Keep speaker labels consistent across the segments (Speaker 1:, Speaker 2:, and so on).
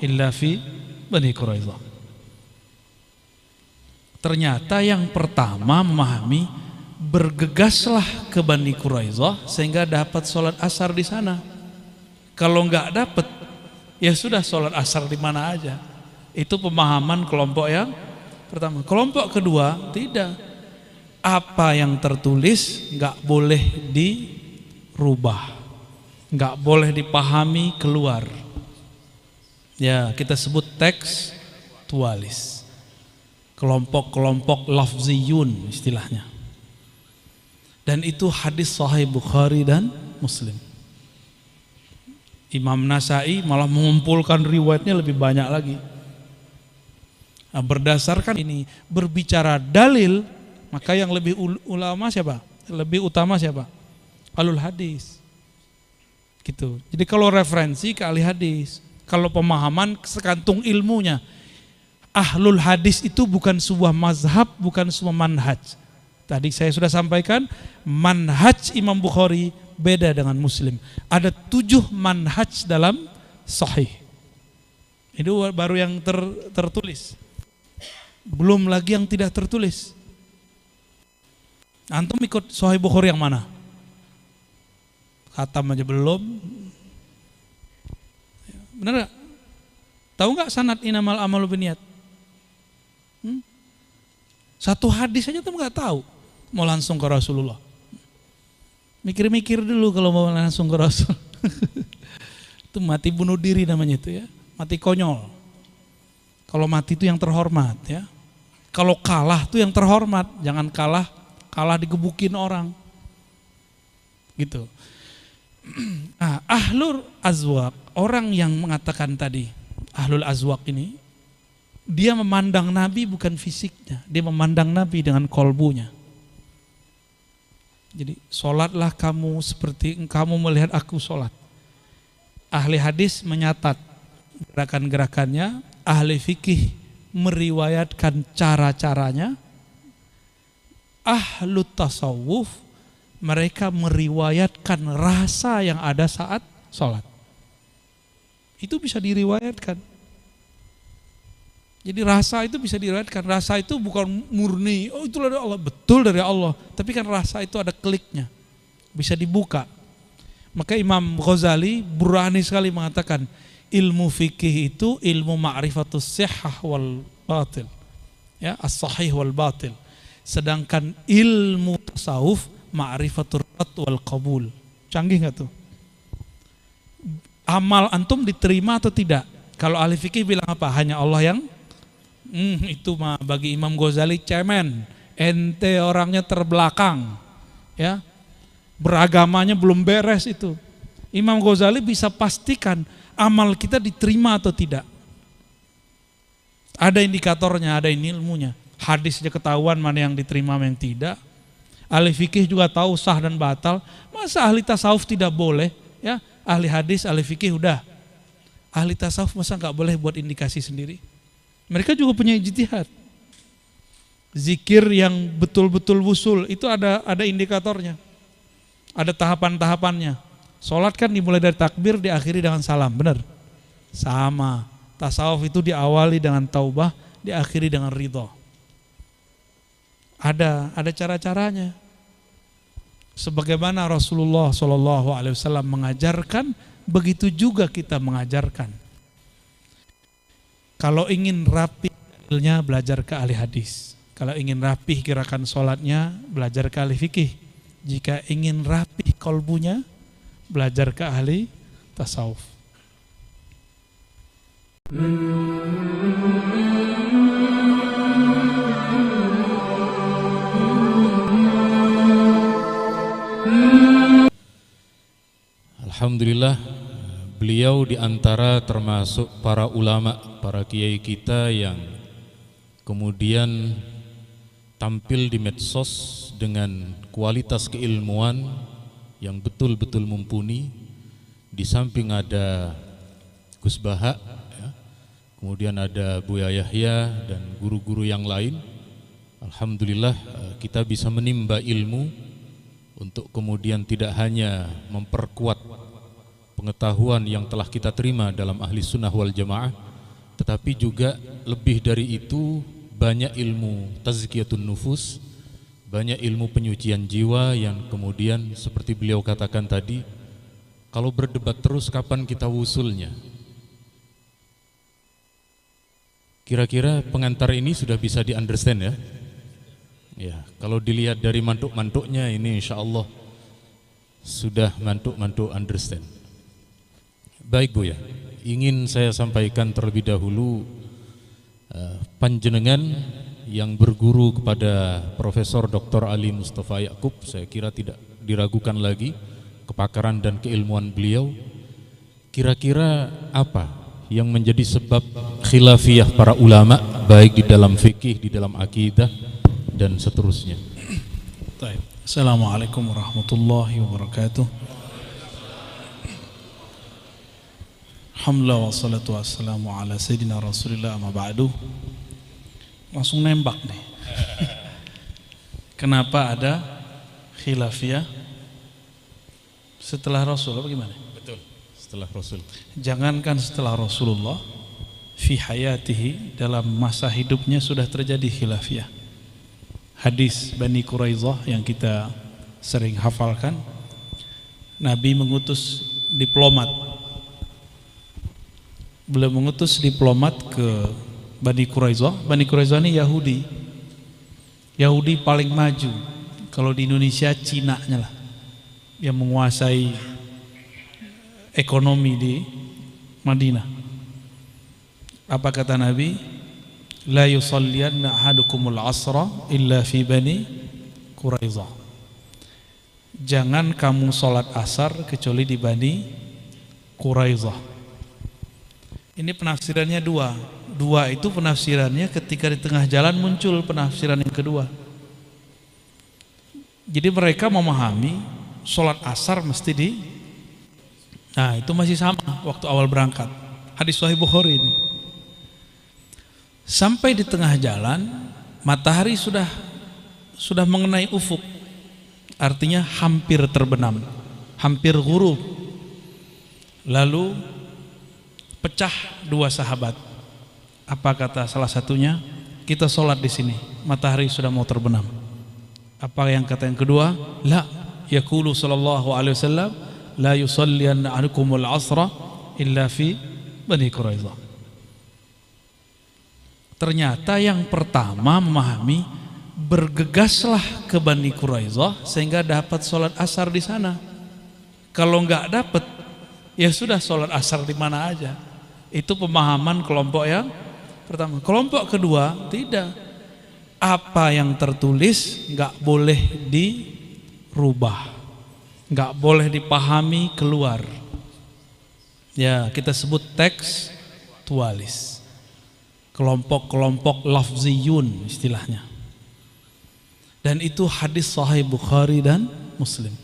Speaker 1: illa fi Bani Quraidah. Ternyata yang pertama memahami, bergegaslah ke Bani Quraidah sehingga dapat sholat asar di sana. Kalau nggak dapat, ya sudah sholat asar di mana aja. Itu pemahaman kelompok yang pertama. Kelompok kedua tidak. Apa yang tertulis nggak boleh dirubah, nggak boleh dipahami keluar. Ya, kita sebut tekstualis. Kelompok-kelompok lafziyun istilahnya. Dan itu hadis Sahih Bukhari dan Muslim. Imam Nasai malah mengumpulkan riwayatnya lebih banyak lagi. Nah, berdasarkan ini berbicara dalil, maka yang lebih ulama siapa? Lebih utama siapa? Ahlul hadis. Gitu. Jadi kalau referensi ke ahli hadis, kalau pemahaman sekantung ilmunya. Ahlul hadis itu bukan sebuah mazhab, bukan sebuah manhaj. Tadi saya sudah sampaikan, manhaj Imam Bukhari beda dengan Muslim. Ada 7 manhaj dalam Sahih. Itu baru yang tertulis. Belum lagi yang tidak tertulis. Antum ikut Sahih Bukhari yang mana? Khatam aja belum. Benar gak? Tahu gak sanad inamal amalu binniyat? Satu hadis aja tuh gak tahu. Mau langsung ke Rasulullah. Mikir-mikir dulu kalau mau langsung ke Rasul. Itu mati bunuh diri namanya itu ya. Mati konyol. Kalau mati itu yang terhormat ya. Kalau kalah itu yang terhormat. Jangan kalah digebukin orang. Gitu. Nah, ahlul azwaq, orang yang mengatakan tadi ahlul azwaq ini, dia memandang Nabi bukan fisiknya, dia memandang Nabi dengan kolbunya. Jadi sholatlah kamu seperti kamu melihat aku sholat. Ahli hadis menyatat gerakan-gerakannya, ahli fikih meriwayatkan cara-caranya, ahlu tasawuf mereka meriwayatkan rasa yang ada saat sholat. Itu bisa diriwayatkan. Jadi rasa itu bisa diriwayatkan. Rasa itu bukan murni, oh itu dari Allah, betul dari Allah. Tapi kan rasa itu ada kliknya, bisa dibuka. Maka Imam Ghazali berani sekali mengatakan, ilmu fikih itu ilmu ma'rifatus sihhah wal batil, ya, as-sahih wal batil. Sedangkan ilmu tasawuf ma'rifatur rad wal qabul. Canggih enggak tuh? Amal antum diterima atau tidak? Kalau ahli fikih bilang apa? Hanya Allah yang itu mah bagi Imam Ghazali cemen. Ente orangnya terbelakang. Ya. Beragamanya belum beres itu. Imam Ghazali bisa pastikan amal kita diterima atau tidak. Ada indikatornya, ada ilmunya. Hadisnya ketahuan mana yang diterima, mana yang tidak. Ahli fikih juga tahu sah dan batal. Masa ahli tasawuf tidak boleh? Ya, ahli hadis, ahli fikih udah. Ahli tasawuf masa nggak boleh buat indikasi sendiri? Mereka juga punya ijtihad. Zikir yang betul-betul wusul itu ada indikatornya. Ada tahapan-tahapannya. Sholat kan dimulai dari takbir, diakhiri dengan salam, benar? Sama. Tasawuf itu diawali dengan taubah, diakhiri dengan ridho. Ada cara-caranya. Sebagaimana Rasulullah SAW mengajarkan, begitu juga kita mengajarkan. Kalau ingin rapi dalilnya, belajar ke ahli hadis. Kalau ingin rapih gerakan sholatnya, belajar ke ahli fikih. Jika ingin rapih kolbunya, belajar ke ahli tasawuf.
Speaker 2: Alhamdulillah, beliau diantara termasuk para ulama, para kiai kita yang kemudian tampil di medsos dengan kualitas keilmuan yang betul-betul mumpuni. Di samping ada Gus Baha, ya, kemudian ada Buya Yahya dan guru-guru yang lain. Alhamdulillah kita bisa menimba ilmu untuk kemudian tidak hanya memperkuat pengetahuan yang telah kita terima dalam ahli sunnah wal jamaah, tetapi juga lebih dari itu banyak ilmu tazkiyatun nufus, banyak ilmu penyucian jiwa yang kemudian seperti beliau katakan tadi, kalau berdebat terus kapan kita wusulnya? Kira-kira pengantar ini sudah bisa di-understand ya? Ya, kalau dilihat dari mantuk-mantuknya ini insya Allah sudah mantuk-mantuk understand. Baik Bu ya, ingin saya sampaikan terlebih dahulu panjenengan yang berguru kepada Profesor Dr. Ali Mustafa Yaqub, saya kira tidak diragukan lagi kepakaran dan keilmuan beliau. Kira-kira apa yang menjadi sebab khilafiyah para ulama baik di dalam fikih, di dalam akidah dan seterusnya?
Speaker 1: Assalamualaikum warahmatullahi wabarakatuh. Alhamdulillah wassalatu wassalamu ala sayyidina Rasulillah amma ba'du. Langsung nembak nih. Kenapa ada khilafiyah setelah Rasul? Apa gimana?
Speaker 2: Betul, setelah Rasul.
Speaker 1: Jangankan setelah Rasulullah, fi hayatihi, dalam masa hidupnya sudah terjadi khilafiyah. Hadis Bani Quraizah yang kita sering hafalkan, Nabi mengutus diplomat. Beliau mengutus diplomat ke Bani Quraizah. Bani Quraizah ini Yahudi. Yahudi paling maju. Kalau di Indonesia Cina-nya lah yang menguasai ekonomi di Madinah. Apa kata Nabi? La yusalliyanna ahadukumul asra illa fi Bani Quraizah. Jangan kamu sholat asar kecuali di Bani Quraizah. Ini penafsirannya dua. Dua itu penafsirannya ketika di tengah jalan muncul penafsiran yang kedua. Jadi mereka memahami sholat asar mesti di, nah itu masih sama waktu awal berangkat. Hadis Sahih Bukhari ini. Sampai di tengah jalan matahari sudah mengenai ufuk, artinya hampir terbenam, hampir ghurub. Lalu pecah dua sahabat. Apa kata salah satunya? Kita sholat di sini, matahari sudah mau terbenam. Apa yang kata yang kedua? La yaqulu sallallahu alaihi wasallam la yusalliyanna ahadukumul asra illa fi Bani Quraizah. Ternyata yang pertama memahami, bergegaslah ke Bani Quraizah sehingga dapat sholat asar di sana. Kalau nggak dapat, ya sudah sholat asar di mana aja. Itu pemahaman kelompok yang pertama. Kelompok kedua tidak. Apa yang tertulis nggak boleh dirubah, nggak boleh dipahami keluar. Ya kita sebut tekstualis. Kelompok-kelompok lafziyun istilahnya. Dan itu hadis Sahih Bukhari dan Muslim.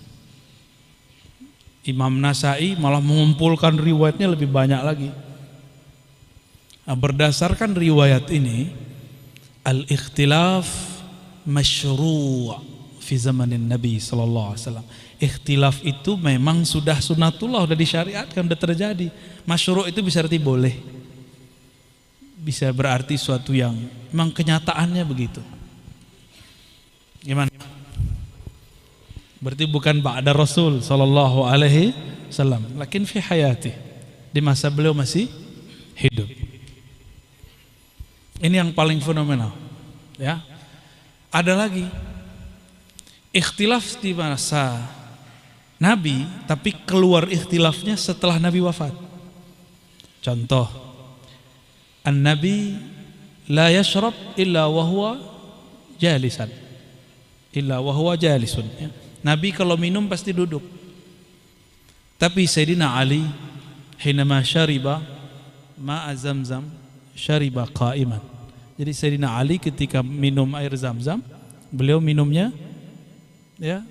Speaker 1: Imam Nasai malah mengumpulkan riwayatnya lebih banyak lagi. Nah, berdasarkan riwayat ini, al-ikhtilaf masyru' fi zamanin Nabi sallallahu alaihi wasallam. Ikhtilaf itu memang sudah sunatullah, sudah disyariatkan, sudah terjadi. Masyru' itu bisa arti boleh, bisa berarti suatu yang memang kenyataannya begitu. Gimana? Berarti bukan ba'da Rasul sallallahu alaihi wasallam, lakin fi hayati, di masa beliau masih hidup. Ini yang paling fenomenal, ya. Ada lagi ikhtilaf di masa Nabi, tapi keluar ikhtilafnya setelah Nabi wafat. Contoh, An-Nabi la yashrab illa wa huwa jalisan, illa wa huwa jalisun, ya. Nabi kalau minum pasti duduk. Tapi Sayyidina Ali hinama syariba ma'a Zamzam syariba qa'iman. Jadi Sayyidina Ali ketika minum air Zamzam, beliau minumnya ya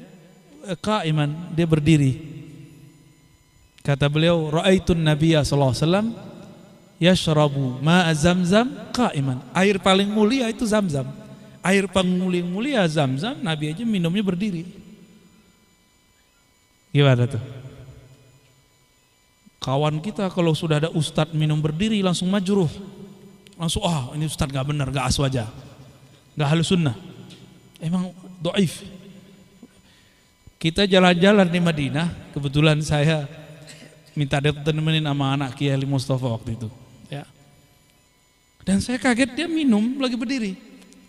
Speaker 1: qa'iman, dia berdiri. Kata beliau, ra'aitun nabiyya sallallahu alaihi wasallam yashrabu ma'a Zamzam qa'iman. Air paling mulia itu Zamzam. Air paling mulia Zamzam, Nabi aja minumnya berdiri. Gimana tuh? Kawan kita kalau sudah ada ustadz minum berdiri langsung majruh, Langsung, ini ustaz gak benar, gak aswaja, gak halus sunnah, emang do'if. Kita jalan-jalan di Madinah, kebetulan saya minta temenin sama anak Kiai Mustafa waktu itu, ya. Dan saya kaget dia minum lagi berdiri,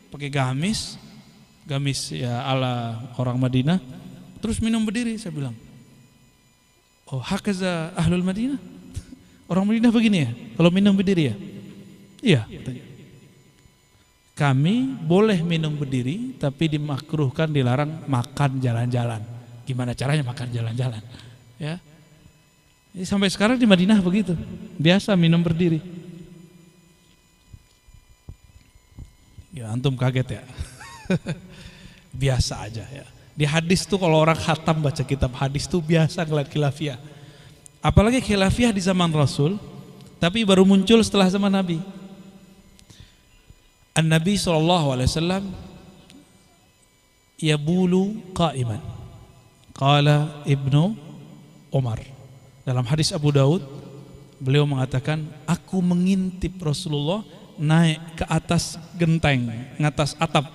Speaker 1: pakai gamis ya ala orang Madinah, terus minum berdiri. Saya bilang, oh hakaza ahlul Madinah, orang Madinah begini ya, kalau minum berdiri ya? Iya. Kami boleh minum berdiri, tapi dimakruhkan, dilarang makan jalan-jalan. Gimana caranya makan jalan-jalan? Ya. Jadi sampai sekarang di Madinah begitu, biasa minum berdiri. Ya antum kaget ya. Biasa aja ya. Di hadis tuh kalau orang khatam baca kitab hadis tuh biasa ngeliat khilafiyah. Apalagi khilafiyah di zaman Rasul, tapi baru muncul setelah zaman Nabi. An-Nabi SAW yabulu qa'iman. Qala Ibnu Umar. Dalam hadis Abu Daud, beliau mengatakan, aku mengintip Rasulullah naik ke atas genteng, ngatas atap.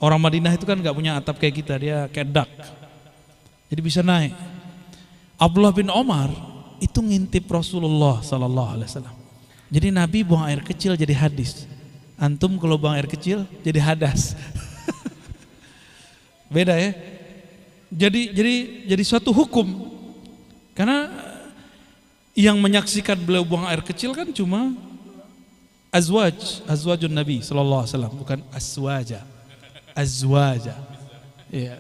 Speaker 1: Orang Madinah itu kan gak punya atap kayak kita, dia kayak dak. Jadi bisa naik. Abdullah bin Umar itu ngintip Rasulullah SAW. Jadi Nabi buang air kecil jadi hadis. Antum kalau buang air kecil jadi hadas. Beda ya. Jadi suatu hukum. Karena yang menyaksikan beliau buang air kecil kan cuma azwajun Nabi sallallahu alaihi wasallam, bukan azwaja. Iya.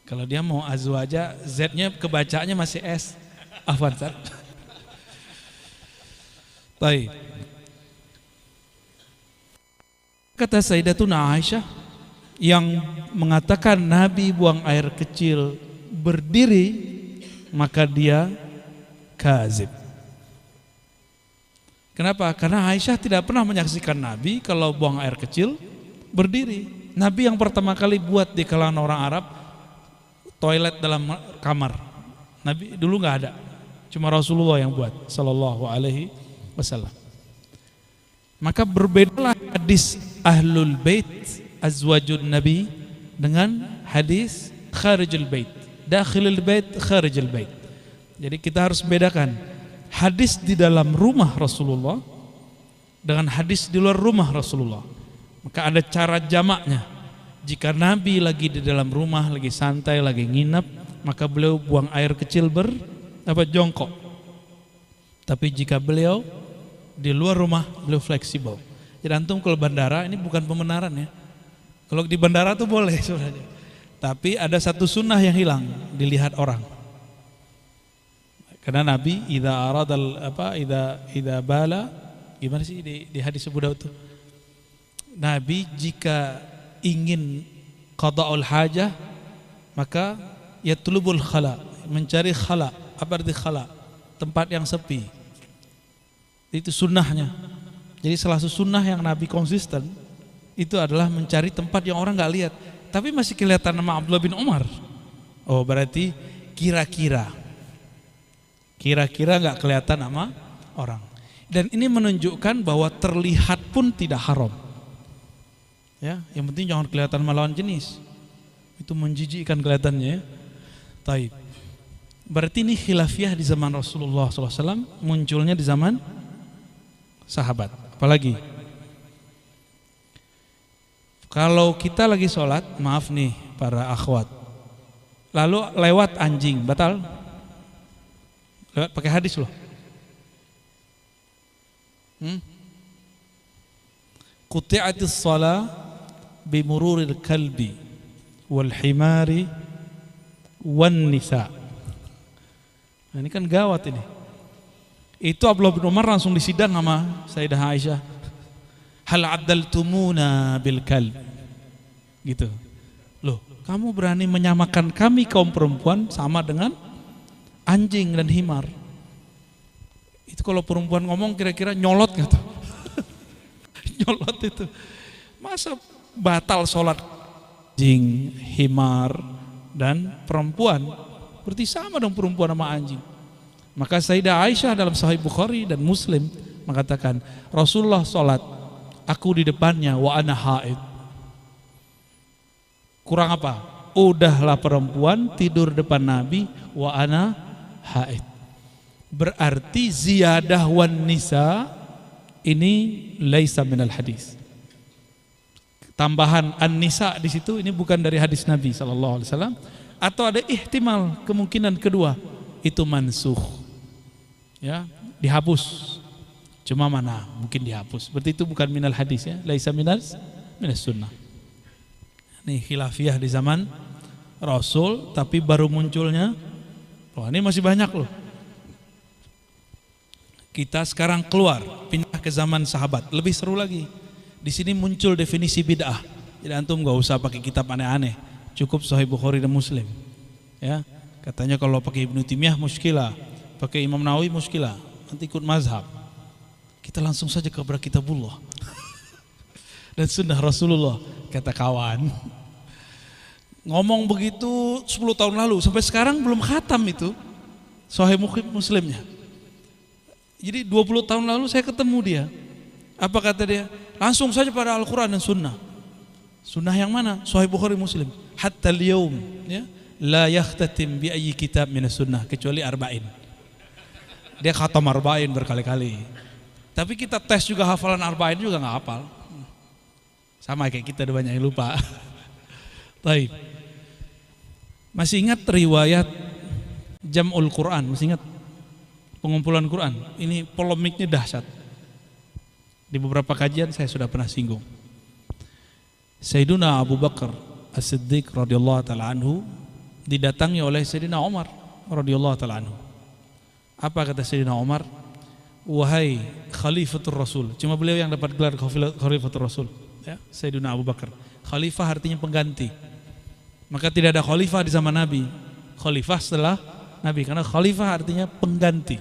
Speaker 1: Kalau dia mau azwaja, Z-nya kebacaannya masih S. Afwan, Ustaz. Baik. Kata Sayyidatuna Aisyah yang mengatakan Nabi buang air kecil berdiri, maka dia kazib. Kenapa? Karena Aisyah tidak pernah menyaksikan Nabi kalau buang air kecil berdiri. Nabi yang pertama kali buat di kalangan orang Arab toilet dalam kamar. Nabi dulu nggak ada, cuma Rasulullah yang buat sallallahu alaihi wasallam. Maka berbedalah hadis ahlul bait azwajun Nabi dengan hadis kharijul bait, dakhilul bait, kharijul bait. Jadi kita harus bedakan hadis di dalam rumah Rasulullah dengan hadis di luar rumah Rasulullah. Maka ada cara jamaknya. Jika Nabi lagi di dalam rumah, lagi santai, lagi nginap, maka beliau buang air kecil jongkok. Tapi jika beliau di luar rumah, beliau fleksibel. Jadi antum kalau bandara, ini bukan pembenaran ya. Kalau di bandara tuh boleh sebenarnya. Tapi ada satu sunnah yang hilang, dilihat orang. Karena Nabi idza bala, gimana sih di hadis Abu Daud tuh? Nabi jika ingin qada'ul hajah, maka yatlubul khala, mencari khala. Apa arti khala? Tempat yang sepi. Itu sunnahnya. Jadi salah satu sunnah yang Nabi konsisten itu adalah mencari tempat yang orang nggak lihat, tapi masih kelihatan nama Abdullah bin Umar. Oh berarti kira-kira nggak kelihatan nama orang. Dan ini menunjukkan bahwa terlihat pun tidak haram. Ya, yang penting jangan kelihatan melawan jenis. Itu menjijikkan kelihatannya. Taib. Berarti ini khilafiyah di zaman Rasulullah SAW, munculnya di zaman sahabat. Apalagi kalau kita lagi sholat, maaf nih para akhwat, lalu lewat anjing, batal? Lewat pakai hadis loh. Quti'atis shalah bimururil kalbi wal himari wan nisa. Nah, ini kan gawat ini. Itu Abdullah bin Umar langsung disidang sama Sayyidah Aisyah. Hal addaltumuna bil kalb. Gitu. Loh, kamu berani menyamakan kami kaum perempuan sama dengan anjing dan himar. Itu kalau perempuan ngomong kira-kira nyolot gak tuh? Nyolot itu. Masa batal sholat anjing, himar dan perempuan? Berarti sama dong perempuan sama anjing. Maka Sayyidah Aisyah dalam Sahih Bukhari dan Muslim mengatakan, Rasulullah sholat, aku di depannya, wa ana haid. Kurang apa? Udahlah perempuan tidur depan Nabi, wa ana haid. Berarti ziyadah wan nisa ini laisa minal hadis. Tambahan an-nisa di situ ini bukan dari hadis Nabi sallallahu alaihi wasallam, atau ada ihtimal kemungkinan kedua itu mansukh. Ya, dihapus. Cuma mana mungkin dihapus. Berarti itu bukan minal hadis ya, laisa minas sunnah. Ini khilafiyah di zaman Rasul tapi baru munculnya. Oh, ini masih banyak loh. Kita sekarang keluar, pindah ke zaman sahabat, lebih seru lagi. Di sini muncul definisi bid'ah. Jadi antum gak usah pakai kitab aneh-aneh, cukup Sahih Bukhari dan Muslim. Ya, katanya kalau pakai Ibnu Taimiyah muskilah, pakai Imam Nawawi muskilah, nanti ikut mazhab. Kita langsung saja ke kitabullah dan sunnah Rasulullah, kata kawan. Ngomong begitu 10 tahun lalu, sampai sekarang belum khatam itu Sahih Muslimnya. Jadi 20 tahun lalu saya ketemu dia. Apa kata dia? Langsung saja pada Al-Quran dan Sunnah. Sunnah yang mana? Sahih Bukhari Muslim. Hatta al-yawm ya, la yakhtatim bi ayyi kitab minas sunnah kecuali arba'in. Dia khatam arba'in berkali-kali. Tapi kita tes juga hafalan arba'in juga nggak hafal. Sama kayak kita, ada banyak yang lupa. Baik. Masih ingat riwayat Jam'ul Quran? Masih ingat pengumpulan Quran? Ini polemiknya dahsyat. Di beberapa kajian saya sudah pernah singgung. Sayyiduna Abu Bakar As-Siddiq radhiyallahu taala anhu didatangi oleh Sayyidina Umar radhiyallahu taala anhu. Apa kata Sayyidina Umar? Wahai Khalifatul Rasul. Cuma beliau yang dapat gelar Khalifatul Rasul, ya, Sayyidina Abu Bakar. Khalifah artinya pengganti. Maka tidak ada khalifah di zaman Nabi. Khalifah setelah Nabi, karena khalifah artinya pengganti.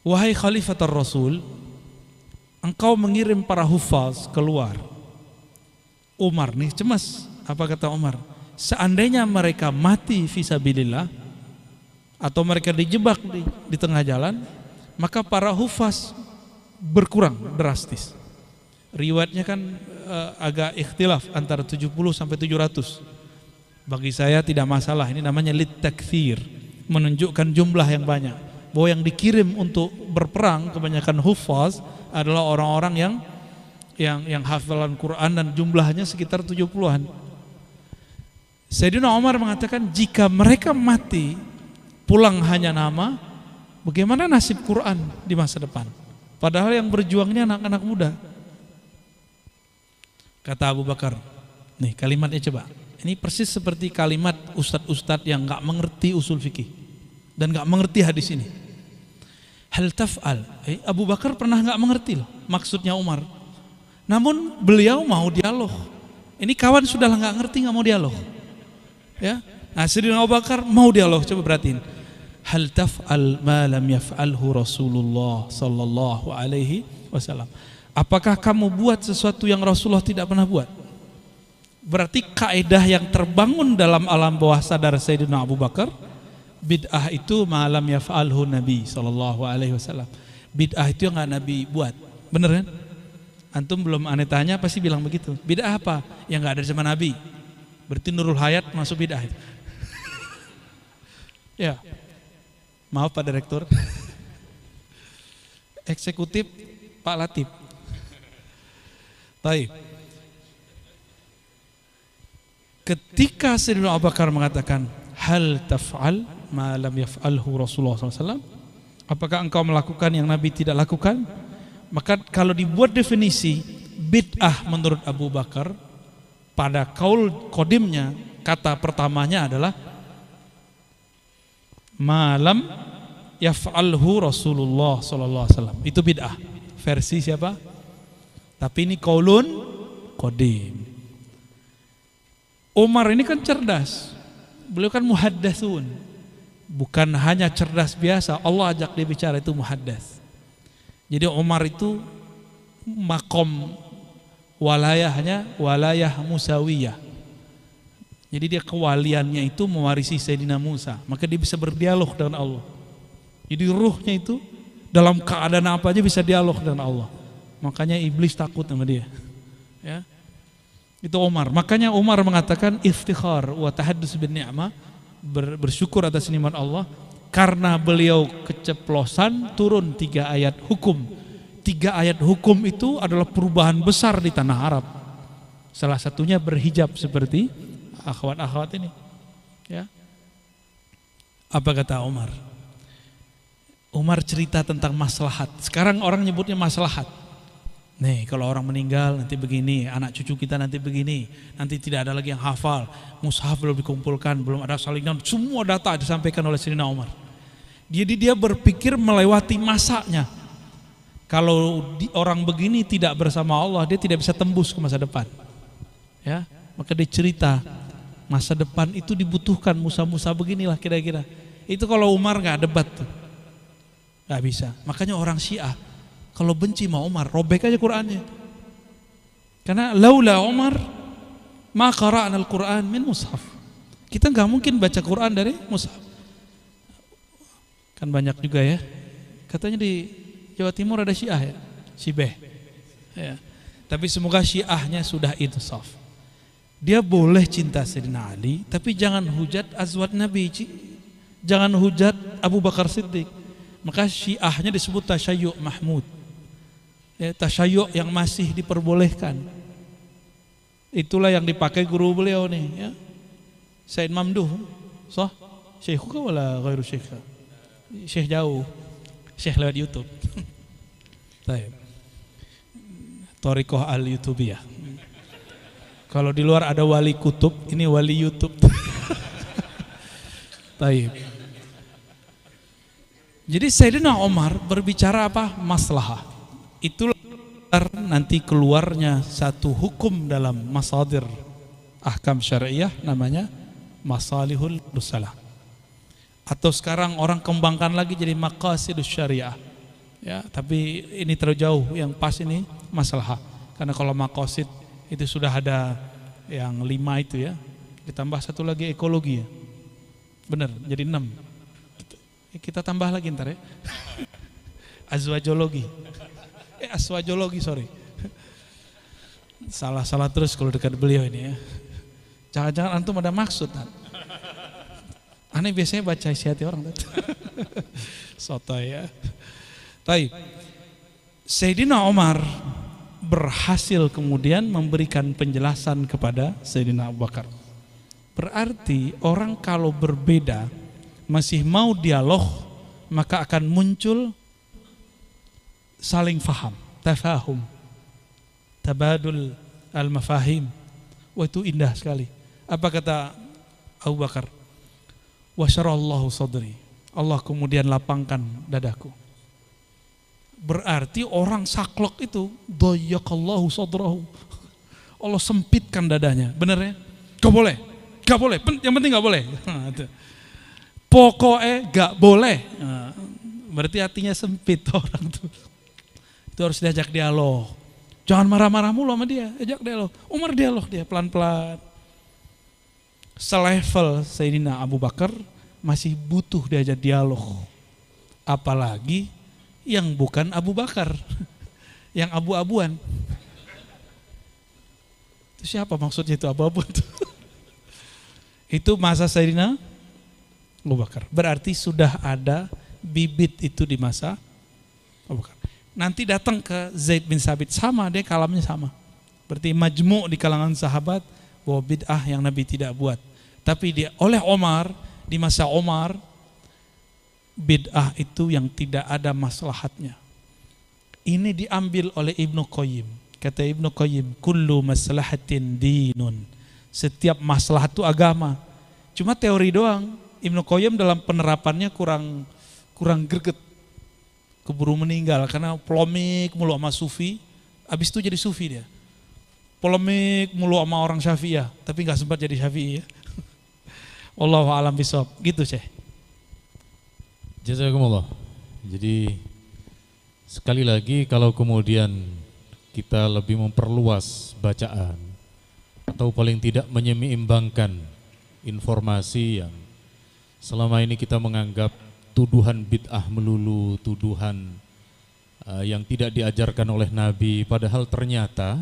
Speaker 1: Wahai Khalifatul Rasul, engkau mengirim para hufaz keluar. Umar nih cemas. Apa kata Umar? Seandainya mereka mati fisabilillah atau mereka dijebak di tengah jalan, maka para hufaz berkurang drastis. Riwayatnya kan agak ikhtilaf antara 70 sampai 700. Bagi saya tidak masalah, ini namanya litakthir, menunjukkan jumlah yang banyak. Bahwa yang dikirim untuk berperang kebanyakan hufaz adalah orang-orang yang hafalan Quran dan jumlahnya sekitar 70-an. Sayyidina Umar mengatakan jika mereka mati pulang hanya nama, bagaimana nasib Quran di masa depan? Padahal yang berjuangnya anak-anak muda. Kata Abu Bakar, nih kalimatnya coba. Ini persis seperti kalimat ustadz-ustadz yang gak mengerti usul fikih dan gak mengerti hadis ini. Hal taf'al, Abu Bakar pernah gak mengerti loh maksudnya Umar. Namun beliau mau dialog. Ini kawan sudah gak ngerti, gak mau dialog. Ya, nah Sayyidina Abu Bakar mau dialog, coba perhatiin. Hal taf'al ma lam yaf'alhu Rasulullah sallallahu alaihi wasallam. Apakah kamu buat sesuatu yang Rasulullah tidak pernah buat? Berarti kaidah yang terbangun dalam alam bawah sadar Sayyidina Abu Bakar, bid'ah itu malam yaf'alhu Nabi sallallahu alaihi wasallam. Bid'ah itu yang enggak Nabi buat. Bener kan? Antum belum aneh tanya pasti bilang begitu. Bid'ah apa? Yang enggak ada di zaman Nabi. Berarti Nurul Hayat masuk bid'ah itu. Ya. Maaf Pak Direktur. Eksekutif Pak Latif. Baik. Ketika Sayyidina Abu Bakar mengatakan hal taf'al ma lam yaf'alhu Rasulullah SAW, apakah engkau melakukan yang Nabi tidak lakukan? Maka kalau dibuat definisi bid'ah menurut Abu Bakar, pada kaul qadimnya kata pertamanya adalah ma lam yaf'alhu Rasulullah SAW. Itu bid'ah. Versi siapa? Tapi ini qaulun qadim. Umar ini kan cerdas. Beliau kan muhaddatsun. Bukan hanya cerdas biasa, Allah ajak dia bicara, itu muhaddats. Jadi Umar itu makom walayahnya walayah musawiyah. Jadi dia kewaliannya itu mewarisi Sayyidina Musa, maka dia bisa berdialog dengan Allah. Jadi ruhnya itu Dalam keadaan apa aja bisa dialog dengan Allah. Makanya iblis takut sama dia. Ya. Itu Umar. Makanya Umar mengatakan iftikhar wa tahaddus bin ni'mah, bersyukur atas nikmat Allah, karena beliau keceplosan turun 3 ayat hukum. 3 ayat hukum itu adalah perubahan besar di tanah Arab. Salah satunya berhijab seperti akhwat-akhwat ini. Ya. Apa kata Umar? Umar cerita tentang maslahat. Sekarang orang nyebutnya maslahat. Nih, kalau orang meninggal nanti begini, anak cucu kita nanti begini, nanti tidak ada lagi yang hafal, mushaf belum dikumpulkan, belum ada salinan, semua data disampaikan oleh Sayyidina Umar. Jadi dia berpikir melewati masanya. Kalau orang begini tidak bersama Allah, dia tidak bisa tembus ke masa depan. Ya, maka dia cerita masa depan itu dibutuhkan musa-musa beginilah kira-kira. Itu kalau Umar nggak debat tuh, nggak bisa. Makanya orang Syiah kalau benci sama Umar, robek aja Qur'annya. Karena laula Umar ma qara'na al-Qur'an min mushaf. Kita nggak mungkin baca Qur'an dari mushaf. Kan banyak juga ya. Katanya di Jawa Timur ada Syiah ya, Sibeh. Ya. Tapi semoga Syiahnya sudah insaf. Dia boleh cinta Sayyidina Ali, tapi jangan hujat azwaj Nabi, jangan hujat Abu Bakar Siddiq. Maka Syiahnya disebut tasyayyu' Mahmud. Ya, tasyayyu' yang masih diperbolehkan. Itulah yang dipakai guru beliau nih, ya. Said Mamduh. Sah? Syekhuka wala ghairu syekha? Syekh jauh. Syekh lewat YouTube. Baik. Thariqah al-YouTubiyah. Kalau di luar ada wali kutub, ini wali YouTube. Baik. Jadi Sayyidina Umar berbicara apa? Maslahah. Itulah nanti keluarnya satu hukum dalam masadir ahkam syariah, namanya masalihul musalah. Atau sekarang orang kembangkan lagi jadi maqasidus syariah. Ya, tapi ini terlalu jauh, yang pas ini maslahah. Karena kalau maqasid itu sudah ada yang 5 itu ya, ditambah satu lagi ekologi ya, benar jadi 6. Kita tambah lagi ntar ya. Azwajologi, aswajologi, sorry. Salah terus kalau dekat beliau ini ya. Jangan-jangan antum ada maksud. Aneh biasanya baca isi hati orang. Sotoy ya. Baik. Sayyidina Umar berhasil kemudian memberikan penjelasan kepada Sayyidina Abu Bakar. Berarti orang kalau berbeda masih mau dialog, maka akan muncul saling faham, tafahum, tabadul al-mafahim. Wah, itu indah sekali. Apa kata Abu Bakar? Wa syarallahu sadri. Allah kemudian lapangkan dadaku. Berarti orang saklek itu dayyaqallahu sadrahu. Allah sempitkan dadanya. Benar ya? Gak boleh. Yang penting gak boleh. Pokoknya gak boleh. Berarti hatinya sempit orang tuh. Itu harus diajak dialog. Jangan marah-marah mulu sama dia, ajak dialog. Umar dialog dia pelan-pelan. Selevel Sayyidina Abu Bakar masih butuh diajak dialog. Apalagi yang bukan Abu Bakar, yang abu-abuan. Itu siapa maksudnya itu abu-abuan? Itu masa Sayyidina Abu Bakar. Berarti sudah ada bibit itu di masa Abu Bakar. Nanti datang ke Zaid bin Sabit, sama, dia kalamnya sama. Berarti majmu' di kalangan sahabat bahwa bid'ah yang Nabi tidak buat. Tapi oleh Omar, di masa Omar, bid'ah itu yang tidak ada maslahatnya. Ini diambil oleh Ibnu Qayyim. Kata Ibnu Qayyim, kullu maslahatin dinun. Setiap maslahat itu agama. Cuma teori doang. Ibnu Qayyim dalam penerapannya kurang greget. Keburu meninggal karena polemik mulu sama sufi. Habis itu jadi sufi dia. Polemik mulu sama orang Syafi'iyah, tapi nggak sempat jadi Syafi'i ya. Wallahu a'lam bishawab. Gitu, Syekh.
Speaker 2: Jazakumullah. Jadi sekali lagi kalau kemudian kita lebih memperluas bacaan atau paling tidak menyeimbangkan informasi yang selama ini kita menganggap tuduhan bid'ah melulu, tuduhan yang tidak diajarkan oleh Nabi, padahal ternyata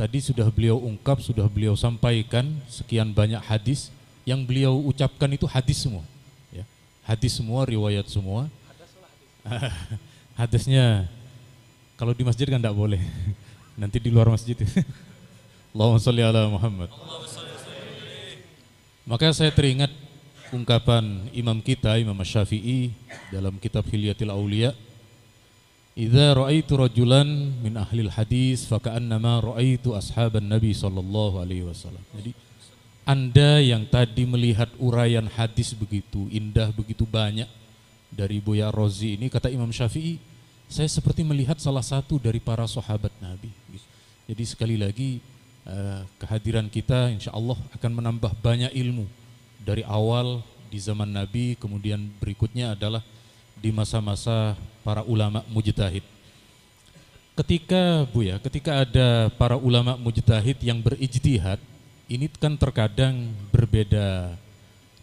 Speaker 2: tadi sudah beliau ungkap, sudah beliau sampaikan sekian banyak hadis yang beliau ucapkan itu hadis semua, ya. Hadis semua, riwayat semua. Hadisnya kalau di masjid kan tidak boleh, nanti di luar masjid. Allahumma sholli ala Muhammad. Maka saya teringat ungkapan imam kita, Imam Syafi'i dalam kitab Hilyatul Auliya, "Idza ra'aitu rajulan min ahlil hadis faka'annama ra'aitu ashaban Nabi sallallahu alaihi wasallam." Jadi Anda yang tadi melihat uraian hadis begitu indah, begitu banyak dari Buya Rozi ini, kata Imam Syafi'i, saya seperti melihat salah satu dari para sahabat Nabi. Jadi sekali lagi kehadiran kita insya Allah akan menambah banyak ilmu dari awal di zaman Nabi, kemudian berikutnya adalah di masa-masa para ulama mujtahid. Ketika ada para ulama mujtahid yang berijtihad, ini kan terkadang berbeda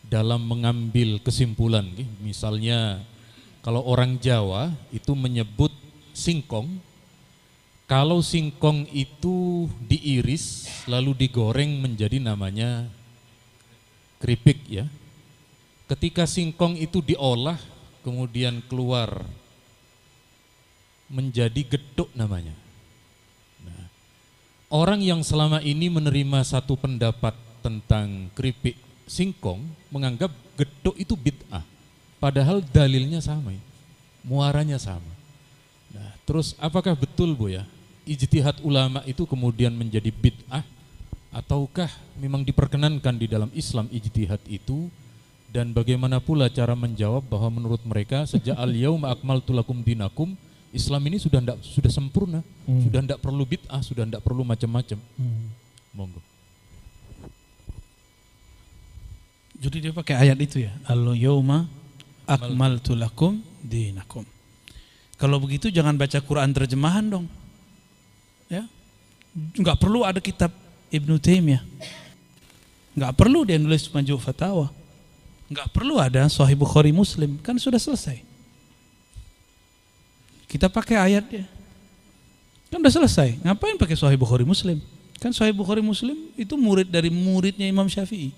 Speaker 2: dalam mengambil kesimpulan. Misalnya kalau orang Jawa itu menyebut singkong, kalau singkong itu diiris lalu digoreng menjadi namanya keripik, ya. Ketika singkong itu diolah kemudian keluar menjadi gedok namanya. Nah, orang yang selama ini menerima satu pendapat tentang keripik singkong menganggap gedok itu bid'ah, padahal dalilnya sama, muaranya sama. Nah, terus apakah betul Bu ya, ijtihad ulama itu kemudian menjadi bid'ah, ataukah memang diperkenankan di dalam Islam ijtihad itu? Dan bagaimana pula cara menjawab bahwa menurut mereka sejak al-yauma akmaltu lakum dinakum, Islam ini sudah sempurna, sudah tidak perlu bid'ah, sudah tidak perlu macam-macam. Monggo.
Speaker 1: Jadi dia pakai ayat itu ya, al-yauma akmaltu lakum dinakum. Kalau begitu jangan baca Quran terjemahan dong. Ya. Enggak perlu ada kitab Ibnu Taimiyah. Enggak perlu dia nulis Majmu' Fatawa. Enggak perlu ada Sahih Bukhari Muslim, kan sudah selesai. Kita pakai ayatnya. Kan sudah selesai. Ngapain pakai Sahih Bukhari Muslim? Kan Sahih Bukhari Muslim itu murid dari muridnya Imam Syafi'i.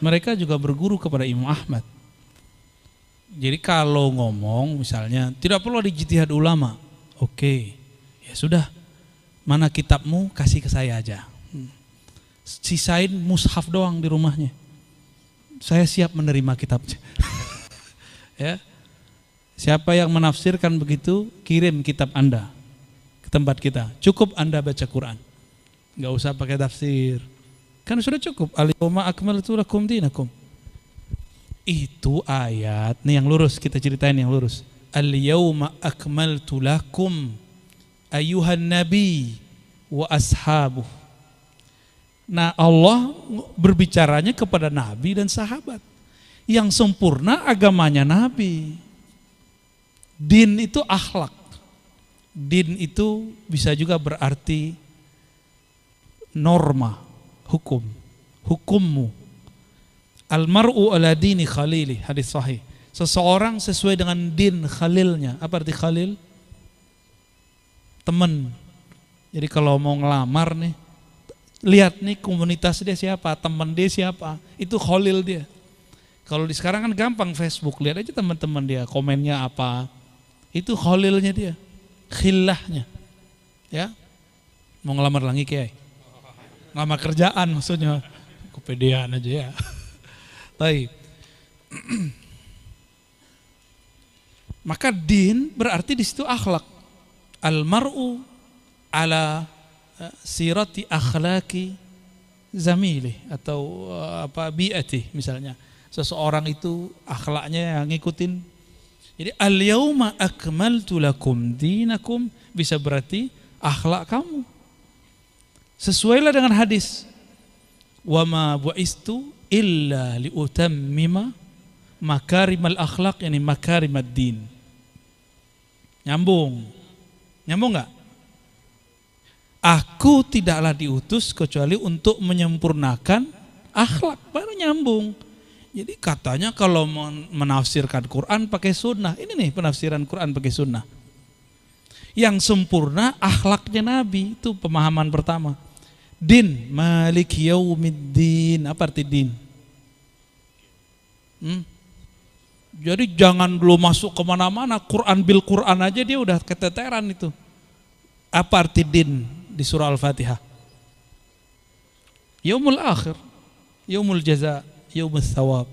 Speaker 1: Mereka juga berguru kepada Imam Ahmad. Jadi kalau ngomong misalnya tidak perlu ada ijtihad ulama. Oke. Ya sudah. Mana kitabmu, kasih ke saya aja. Sisain mushaf doang di rumahnya. Saya siap menerima kitabnya. Ya. Siapa yang menafsirkan begitu, kirim kitab Anda ke tempat kita. Cukup Anda baca Quran. Enggak usah pakai tafsir. Kan sudah cukup. Al-yauma akmaltu lakum dinakum. Itu ayat, nih yang lurus, kita ceritain yang lurus. Al-yauma akmaltu lakum ayuhan nabi wa ashabuh. Nah, Allah berbicaranya kepada nabi dan sahabat. Yang sempurna agamanya nabi. Din itu akhlak. Din itu bisa juga berarti norma, hukum, hukummu. Almar'u ala dini khalili, hadis sahih. Seseorang sesuai dengan din khalilnya. Apa arti khalil? Teman. Jadi kalau mau ngelamar nih, lihat nih komunitas dia siapa, teman dia siapa, itu khalil dia. Kalau di sekarang kan gampang Facebook, lihat aja teman-teman dia, komennya apa, itu khalilnya dia, khillahnya. Ya, mau ngelamar lagi Kiai? Ngelamar kerjaan maksudnya, kepedean aja ya. Baik. Maka din berarti di situ akhlak. Al-mar'u ala sirati akhlaki zamili atau bi'ati misalnya. Seseorang itu akhlaknya yang ngikutin. Jadi al-yauma akmaltu lakum dinakum bisa berarti akhlak kamu. Sesuailah dengan hadis. Wa ma bu'istu illa liutammima makarimal akhlaq, yani makarimad din. Nyambung enggak? Aku tidaklah diutus kecuali untuk menyempurnakan akhlak, baru nyambung. Jadi katanya kalau menafsirkan Quran pakai sunnah, ini nih penafsiran Quran pakai sunnah. Yang sempurna akhlaknya Nabi, itu pemahaman pertama. Din, malik yaumiddin, apa arti din? Jadi jangan dulu masuk kemana-mana, Quran bil Quran aja dia udah keteteran itu. Apa arti din di surah Al-Fatihah? Yaumul akhir, yaumul jaza, yaumul thawab,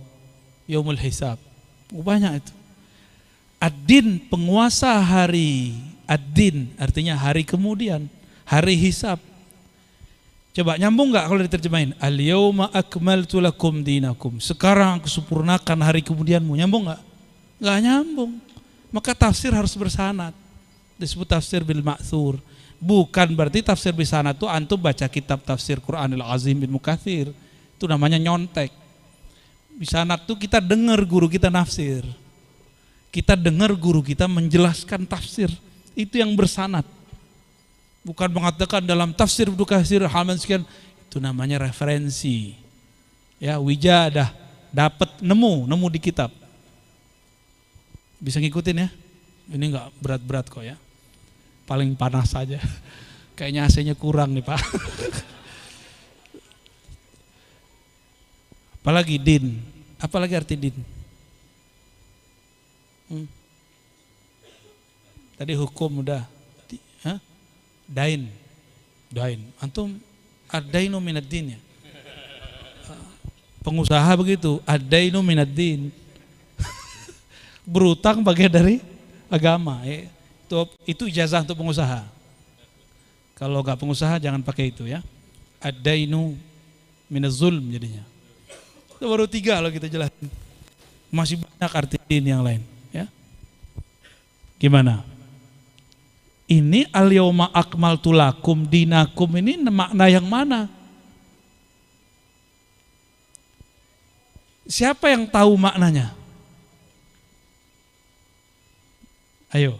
Speaker 1: yaumul hisab. Banyak itu. Ad-din, penguasa hari. Ad-din artinya hari kemudian, hari hisab. Coba nyambung nggak kalau diterjemahin? Al-yauma akmaltu lakum dinakum. Sekarang aku sempurnakan hari kemudianmu. Nyambung nggak? Nggak nyambung. Maka tafsir harus bersanad. Disebut tafsir bil ma'thur. Bukan berarti tafsir bil sanad itu antum baca kitab tafsir Quranil Azim bin Mukathir. Itu namanya nyontek. Di sanad tuh kita dengar guru kita nafsir. Kita dengar guru kita menjelaskan tafsir. Itu yang bersanad. Bukan mengatakan dalam tafsir Ibnu Katsir halaman sekian, itu namanya referensi. Ya, wijadah, dapat nemu di kitab. Bisa ngikutin ya? Ini enggak berat-berat kok ya. Paling panas saja. Kayaknya AC-nya kurang nih, Pak. Apalagi din? Apalagi arti din? Tadi hukum udah. Hah? Dain. Antum ad-dainu minad din ya. Pengusaha begitu, ad-dainu minad din. Berutang bagian dari agama. Itu ijazah untuk pengusaha. Kalau enggak pengusaha jangan pakai itu ya. Ad-dainu minaz zulm jadinya. Itu baru 3 kalau kita jelasin. Masih banyak arti din yang lain ya. Gimana? Ini al-yauma akmaltu lakum dinakum ini makna yang mana? Siapa yang tahu maknanya? Ayo.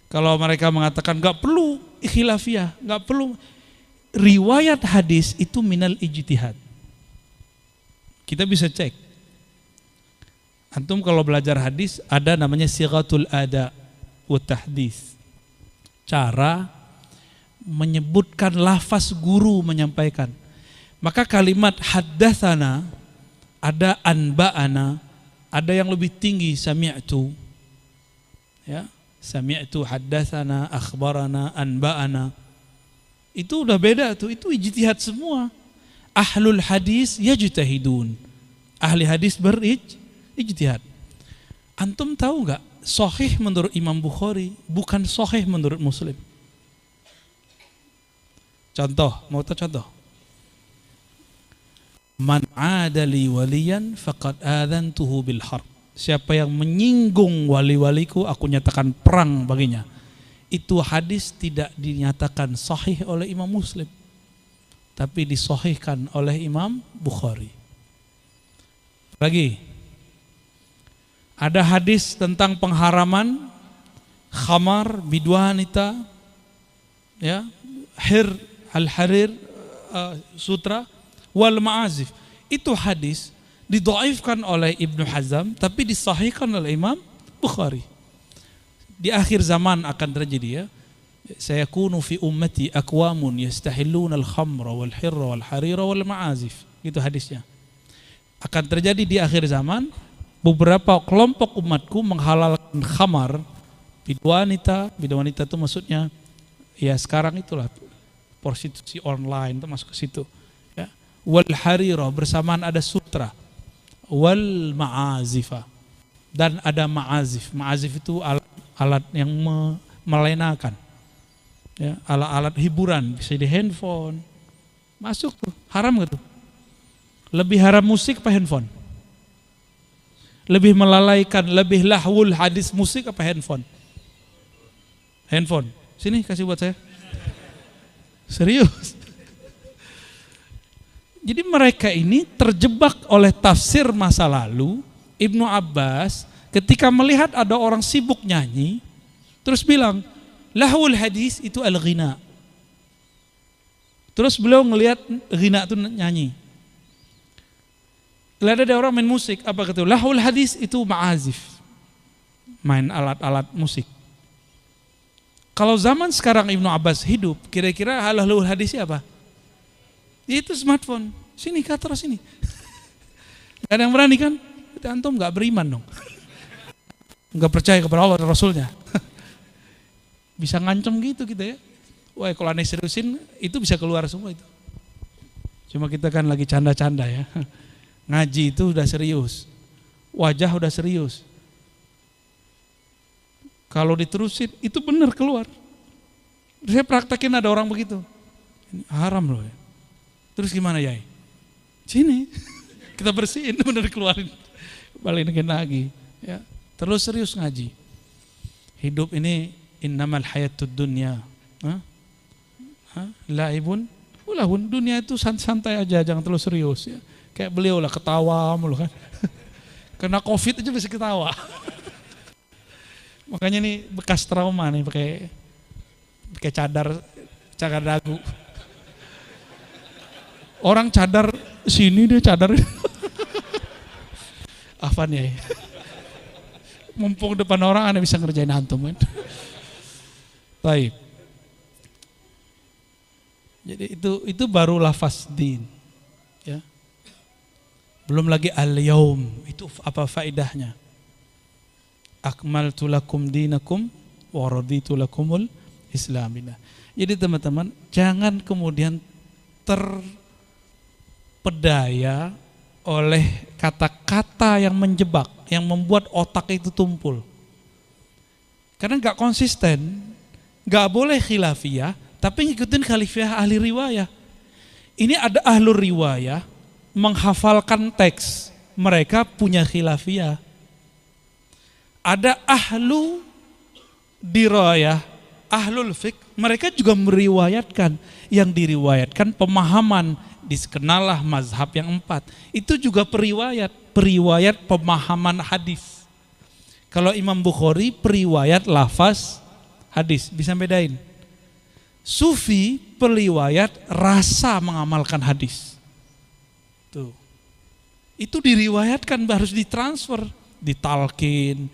Speaker 1: Kalau mereka mengatakan enggak perlu khilafiyah, enggak perlu, riwayat hadis itu minal ijtihad. Kita bisa cek. Antum kalau belajar hadis ada namanya sighatul ada wa tahdits. Cara menyebutkan lafaz guru menyampaikan. Maka kalimat haddatsana, ada anba'ana, ada yang lebih tinggi sami'tu. Ya, sami'tu haddatsana, akhbarana, anba'ana. Itu udah beda tuh, itu ijtihad semua. Ahlul hadis yajtahidun. Ahli hadis berijtihad. Antum tahu enggak? Sahih menurut Imam Bukhari bukan sahih menurut Muslim. Contoh, mau tahu contoh? Man adali waliyan faqad adantuhu bil harb. Siapa yang menyinggung wali-waliku, aku nyatakan perang baginya. Itu hadis tidak dinyatakan sahih oleh Imam Muslim, tapi disahihkan oleh Imam Bukhari. Lagi ada hadis tentang pengharaman khamar bidwanita, ya, al-harir sutra wal ma'azif. Itu hadis didhaifkan oleh Ibnu Hazm tapi disahihkan oleh Imam Bukhari. Di akhir zaman akan terjadi ya. Sayakunu fi ummati aqwamun yastahilluna al-khamra wal hirra wal harira wal ma'azif. Itu hadisnya. Akan terjadi di akhir zaman beberapa kelompok umatku menghalalkan khamar, bidwanita itu maksudnya ya sekarang itulah prostitusi online itu masuk ke situ ya. Wal harira bersamaan ada sutra, wal ma'azifa, dan ada ma'azif. Ma'azif itu alat yang melenakan ya, alat hiburan, bisa di handphone. Masuk tuh, haram gitu. Lebih haram musik apa handphone? Lebih melalaikan, lebih lahwul hadis musik apa handphone? Handphone. Sini kasih buat saya. Serius. Jadi mereka ini terjebak oleh tafsir masa lalu. Ibnu Abbas ketika melihat ada orang sibuk nyanyi, terus bilang, lahwul hadis itu al-ghina. Terus beliau ngelihat ghina itu nyanyi. Lihat ada orang main musik, apa kata? Lahul hadis itu ma'azif. Main alat-alat musik. Kalau zaman sekarang Ibnu Abbas hidup, kira-kira lahul hadisnya apa? Itu smartphone. Sini kata sini. Gak ada yang berani kan? Itu antum gak beriman dong. Gak percaya kepada Allah dan Rasulnya. Bisa ngancem gitu kita ya. Wah, kalau aneh seriusin itu bisa keluar semua itu. Cuma kita kan lagi canda-canda ya. Ngaji itu udah serius. Wajah udah serius. Kalau diterusin itu benar keluar. Saya praktekin ada orang begitu. Ini haram loh ya. Terus gimana ya? Sini. Kita bersihin benar keluarin. Balikin lagi ya. Terus serius ngaji. Hidup ini innamal hayatud dunya. Laibun ulahun, dunia itu santai aja, jangan terlalu serius ya. Kayak beliau lah ketawa mulu kan. Kena Covid aja bisa ketawa. Makanya ini bekas trauma nih pakai cadar dagu. Orang cadar sini dia cadar. Apaan ya? Mumpung depan orang Anda bisa ngerjain antum kan. Baik. Jadi itu baru lafaz din. Ya. Belum lagi al-yaum, itu apa faedahnya? Akmaltu lakum dinakum wa raditu lakumul islamina. Jadi teman-teman, jangan kemudian terpedaya oleh kata-kata yang menjebak, yang membuat otak itu tumpul. Karena gak konsisten, gak boleh khilafiyah, tapi ngikutin khalifiyah ahli riwayah. Ini ada ahlur riwayah menghafalkan teks, mereka punya khilafiyah. Ada ahlu dirayah, ahlul fiqh, mereka juga meriwayatkan. Yang diriwayatkan pemahaman, dikenallah mazhab yang 4. Itu juga periwayat pemahaman hadis. Kalau Imam Bukhari periwayat lafaz hadis, bisa bedain. Sufi periwayat rasa mengamalkan hadis. Tuh. Itu diriwayatkan, harus ditransfer, ditalkin,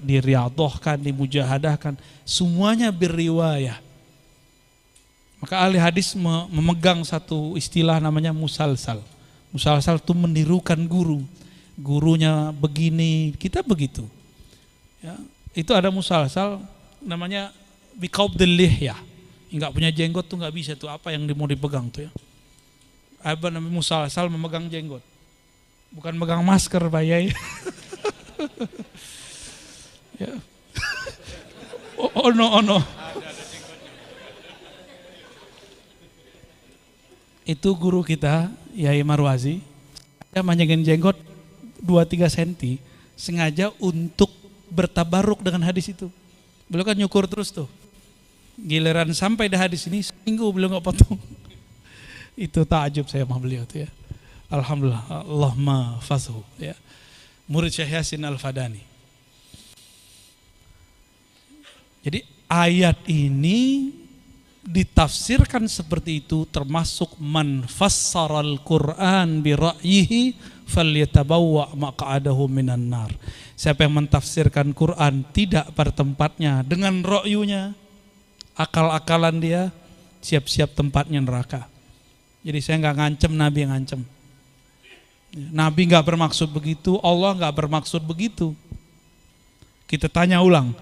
Speaker 1: diriadohkan, dimujahadahkan, semuanya beriwayah. Maka ahli hadis memegang satu istilah namanya musalsal. Musalsal itu menirukan guru. Gurunya begini, kita begitu. Ya, itu ada musalsal namanya biqabdil lihyah. Enggak punya jenggot tuh enggak bisa tuh, apa yang mau dipegang tuh ya. Apa namanya musalsal, memegang jenggot. Bukan megang masker, Pak Yai. Ya. Oh no. Itu guru kita, Yai Marwazi, dia manjangin jenggot 2-3 cm sengaja untuk bertabaruk dengan hadis itu. Beliau kan nyukur terus tuh. Giliran sampai di hadis ini seminggu beliau nggak potong. Itu takjub saya sama beliau tuh ya. Alhamdulillah, Allahumma fazhu ya. Murid Syekh Yasin Al-Fadani. Jadi ayat ini ditafsirkan seperti itu, termasuk man fassaral Qur'an bi ra'yihi falyatabawwa maq'adahu minan nar. Siapa yang mentafsirkan Quran tidak pada tempatnya dengan ra'yunya, akal-akalan dia, siap-siap tempatnya neraka. Jadi saya nggak ngancem, Nabi yang ngancem. Nabi nggak bermaksud begitu, Allah nggak bermaksud begitu. Kita tanya ulang,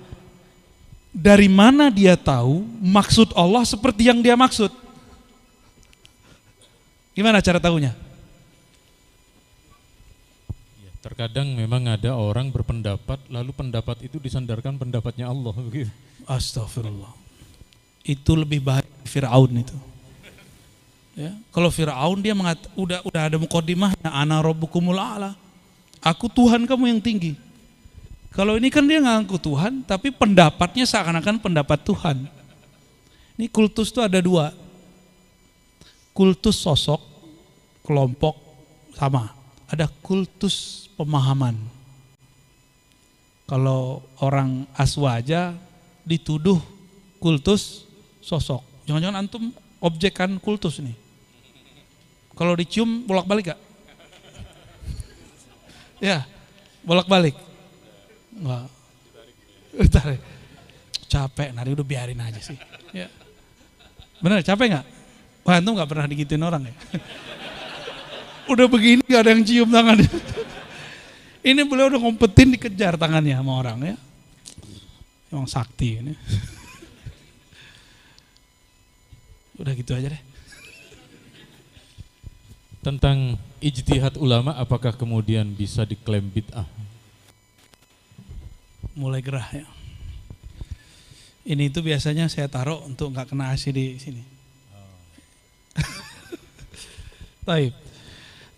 Speaker 1: dari mana dia tahu maksud Allah seperti yang dia maksud? Gimana cara tahunya?
Speaker 2: Terkadang memang ada orang berpendapat, lalu pendapat itu disandarkan pendapatnya Allah begitu.
Speaker 1: Astagfirullah. Itu lebih bahaya Fir'aun itu. Ya, kalau Fir'aun dia udah ada mukadimahnya, ana rabbukumul a'la. Aku Tuhan kamu yang tinggi. Kalau ini kan dia ngaku Tuhan, tapi pendapatnya seakan-akan pendapat Tuhan. Ini kultus itu ada 2. Kultus sosok, kelompok sama. Ada kultus pemahaman. Kalau orang aswaja dituduh kultus sosok. Jangan-jangan antum objek kan kultus nih. Kalau dicium bolak-balik gak? Ya, bolak-balik. Enggak. Tarik. Capek, nari udah biarin aja sih. Ya. Bener, capek nggak? Wah, antum nggak pernah digituin orang ya? Udah begini gak ada yang cium tangannya. Ini beliau udah ngumpetin dikejar tangannya sama orang ya. Emang sakti ini. Udah gitu aja deh.
Speaker 2: Tentang ijtihad ulama, apakah kemudian bisa diklaim bid'ah?
Speaker 1: Mulai gerah ya. Ini itu biasanya saya taruh untuk nggak kena AC di sini. Taib.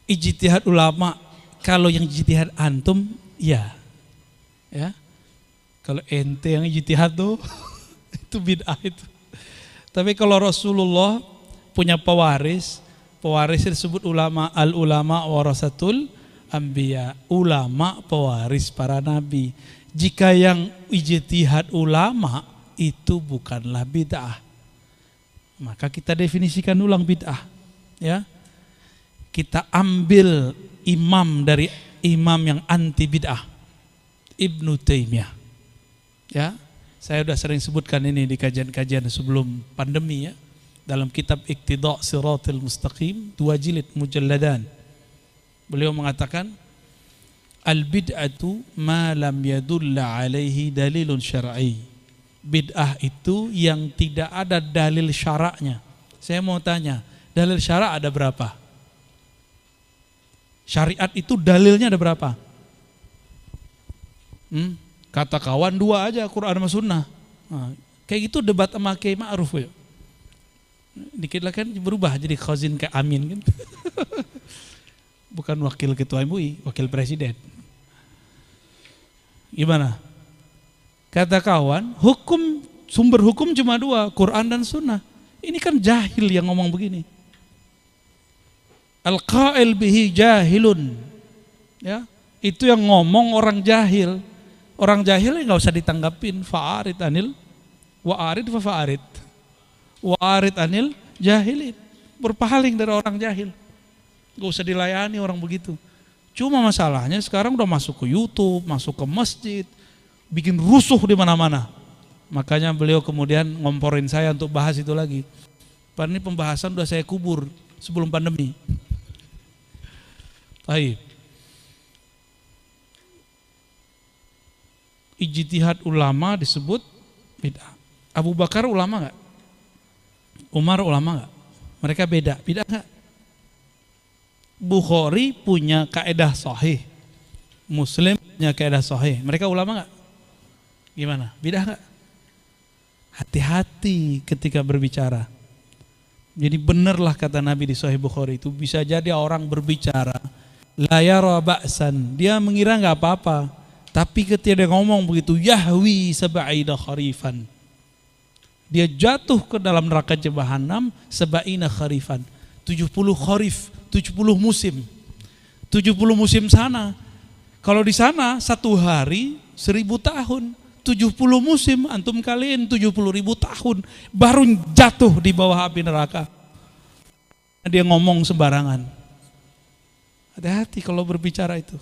Speaker 1: Ijtihad ulama, kalau yang ijtihad antum, ya. Kalau ente yang ijtihad tuh, itu bid'ah itu. Tapi kalau Rasulullah punya pewaris disebut ulama, al ulama warasatul anbiya, ulama pewaris para nabi. Jika yang ijtihad ulama itu bukanlah bid'ah, maka kita definisikan ulang bid'ah, ya. Kita ambil imam dari imam yang anti bid'ah, Ibnu Taimiyah, ya. Saya sudah sering sebutkan ini di kajian-kajian sebelum pandemi ya, dalam kitab Iqtida' Shiratal Mustaqim 2 jilid mujalladan. Beliau mengatakan al-bid'atu ma lam yadulla alaihi dalilun syar'i. Bid'ah itu yang tidak ada dalil syaraknya. Saya mau tanya, dalil syarak ada berapa? Syariat itu dalilnya ada berapa? Kata kawan 2 aja, Quran sama Sunnah. Nah, kayak gitu debat sama Kiai Ma'ruf ya. Dikit lah kan berubah jadi khazin ke Amin kan. Bukan wakil ketua MUI, wakil presiden. Gimana? Kata kawan, sumber hukum cuma 2, Quran dan Sunnah. Ini kan jahil yang ngomong begini. Al-qail bihi jahilun. Ya, itu yang ngomong orang jahil. Orang jahil nggak usah ditanggapin. Fa'arid anil wa'arid fa'arid. Wa'arid anil jahilin. Berpaling dari orang jahil. Nggak usah dilayani orang begitu. Cuma masalahnya sekarang udah masuk ke YouTube, masuk ke masjid, bikin rusuh di mana-mana. Makanya beliau kemudian ngomporin saya untuk bahas itu lagi. Padahal ini pembahasan udah saya kubur sebelum pandemi. Baik. Ijtihad ulama disebut bid'ah. Abu Bakar ulama enggak? Umar ulama enggak? Mereka beda, bid'ah enggak? Bukhari punya kaidah sahih. Muslim punya kaidah sahih. Mereka ulama enggak? Gimana? Bid'ah enggak? Hati-hati ketika berbicara. Jadi benarlah kata Nabi di Sahih Bukhari itu, bisa jadi orang berbicara la yara ba'san, dia mengira enggak apa-apa, tapi ketika dia ngomong begitu yahwi sab'ina kharifan, dia jatuh ke dalam neraka jahanam sab'ina kharifan, 70 kharif, 70 musim. 70 musim sana. Kalau di sana 1 hari 1000 tahun. 70 musim antum kalian 70.000 tahun baru jatuh di bawah api neraka. Dia ngomong sembarangan. Hati-hati kalau berbicara itu.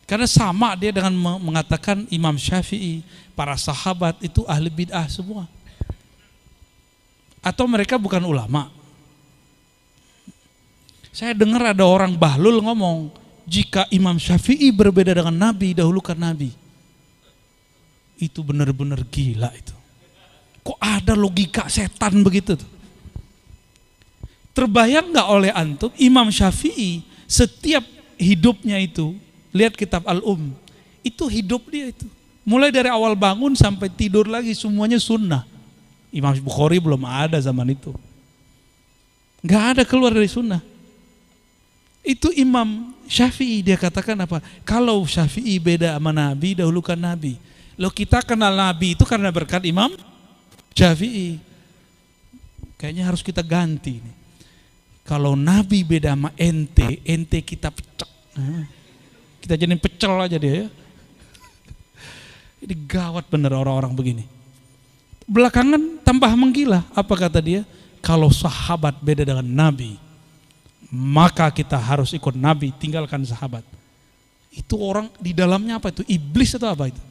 Speaker 1: Karena sama dia dengan mengatakan Imam Syafi'i, para sahabat itu ahli bid'ah semua. Atau mereka bukan ulama. Saya dengar ada orang bahlul ngomong, jika Imam Syafi'i berbeda dengan Nabi, dahulukan Nabi. Itu benar-benar gila itu. Kok ada logika setan begitu tuh? Terbayang nggak oleh antum Imam Syafi'i setiap hidupnya itu, lihat kitab Al-Um, itu hidup dia itu. Mulai dari awal bangun sampai tidur lagi semuanya sunnah. Imam Bukhari belum ada zaman itu. Nggak ada keluar dari sunnah. Itu Imam Syafi'i, dia katakan apa? Kalau Syafi'i beda sama Nabi, dahulukan Nabi. Loh, kita kenal Nabi itu karena berkat Imam Syafi'i. Kayaknya harus kita ganti nih. Kalau Nabi beda sama ente kita pecel. Kita jadiin pecel aja dia ya. Ini gawat bener orang-orang begini. Belakangan tambah menggila. Apa kata dia? Kalau sahabat beda dengan Nabi, maka kita harus ikut Nabi, tinggalkan sahabat. Itu orang di dalamnya apa itu? Iblis atau apa itu?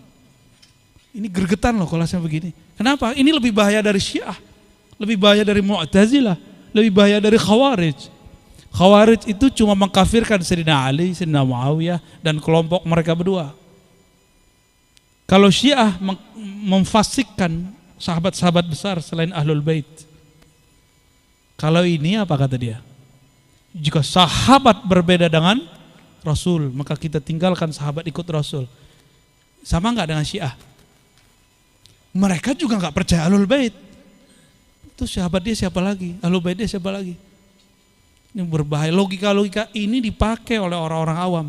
Speaker 1: Ini gergetan loh kalau saya begini. Kenapa? Ini lebih bahaya dari Syiah, lebih bahaya dari Mu'tazilah, lebih bahaya dari Khawarij. Khawarij itu cuma mengkafirkan Sayyidina Ali, Sayyidina Muawiyah dan kelompok mereka berdua. Kalau Syiah memfasikkan sahabat-sahabat besar selain Ahlul Bait. Kalau ini apa kata dia? Jika sahabat berbeda dengan Rasul, maka kita tinggalkan sahabat ikut Rasul. Sama nggak dengan Syiah? Mereka juga nggak percaya Ahlul Bait. Itu sahabat dia siapa lagi? Ahlul Bait dia siapa lagi? Ini berbahaya. Logika-logika ini dipakai oleh orang-orang awam.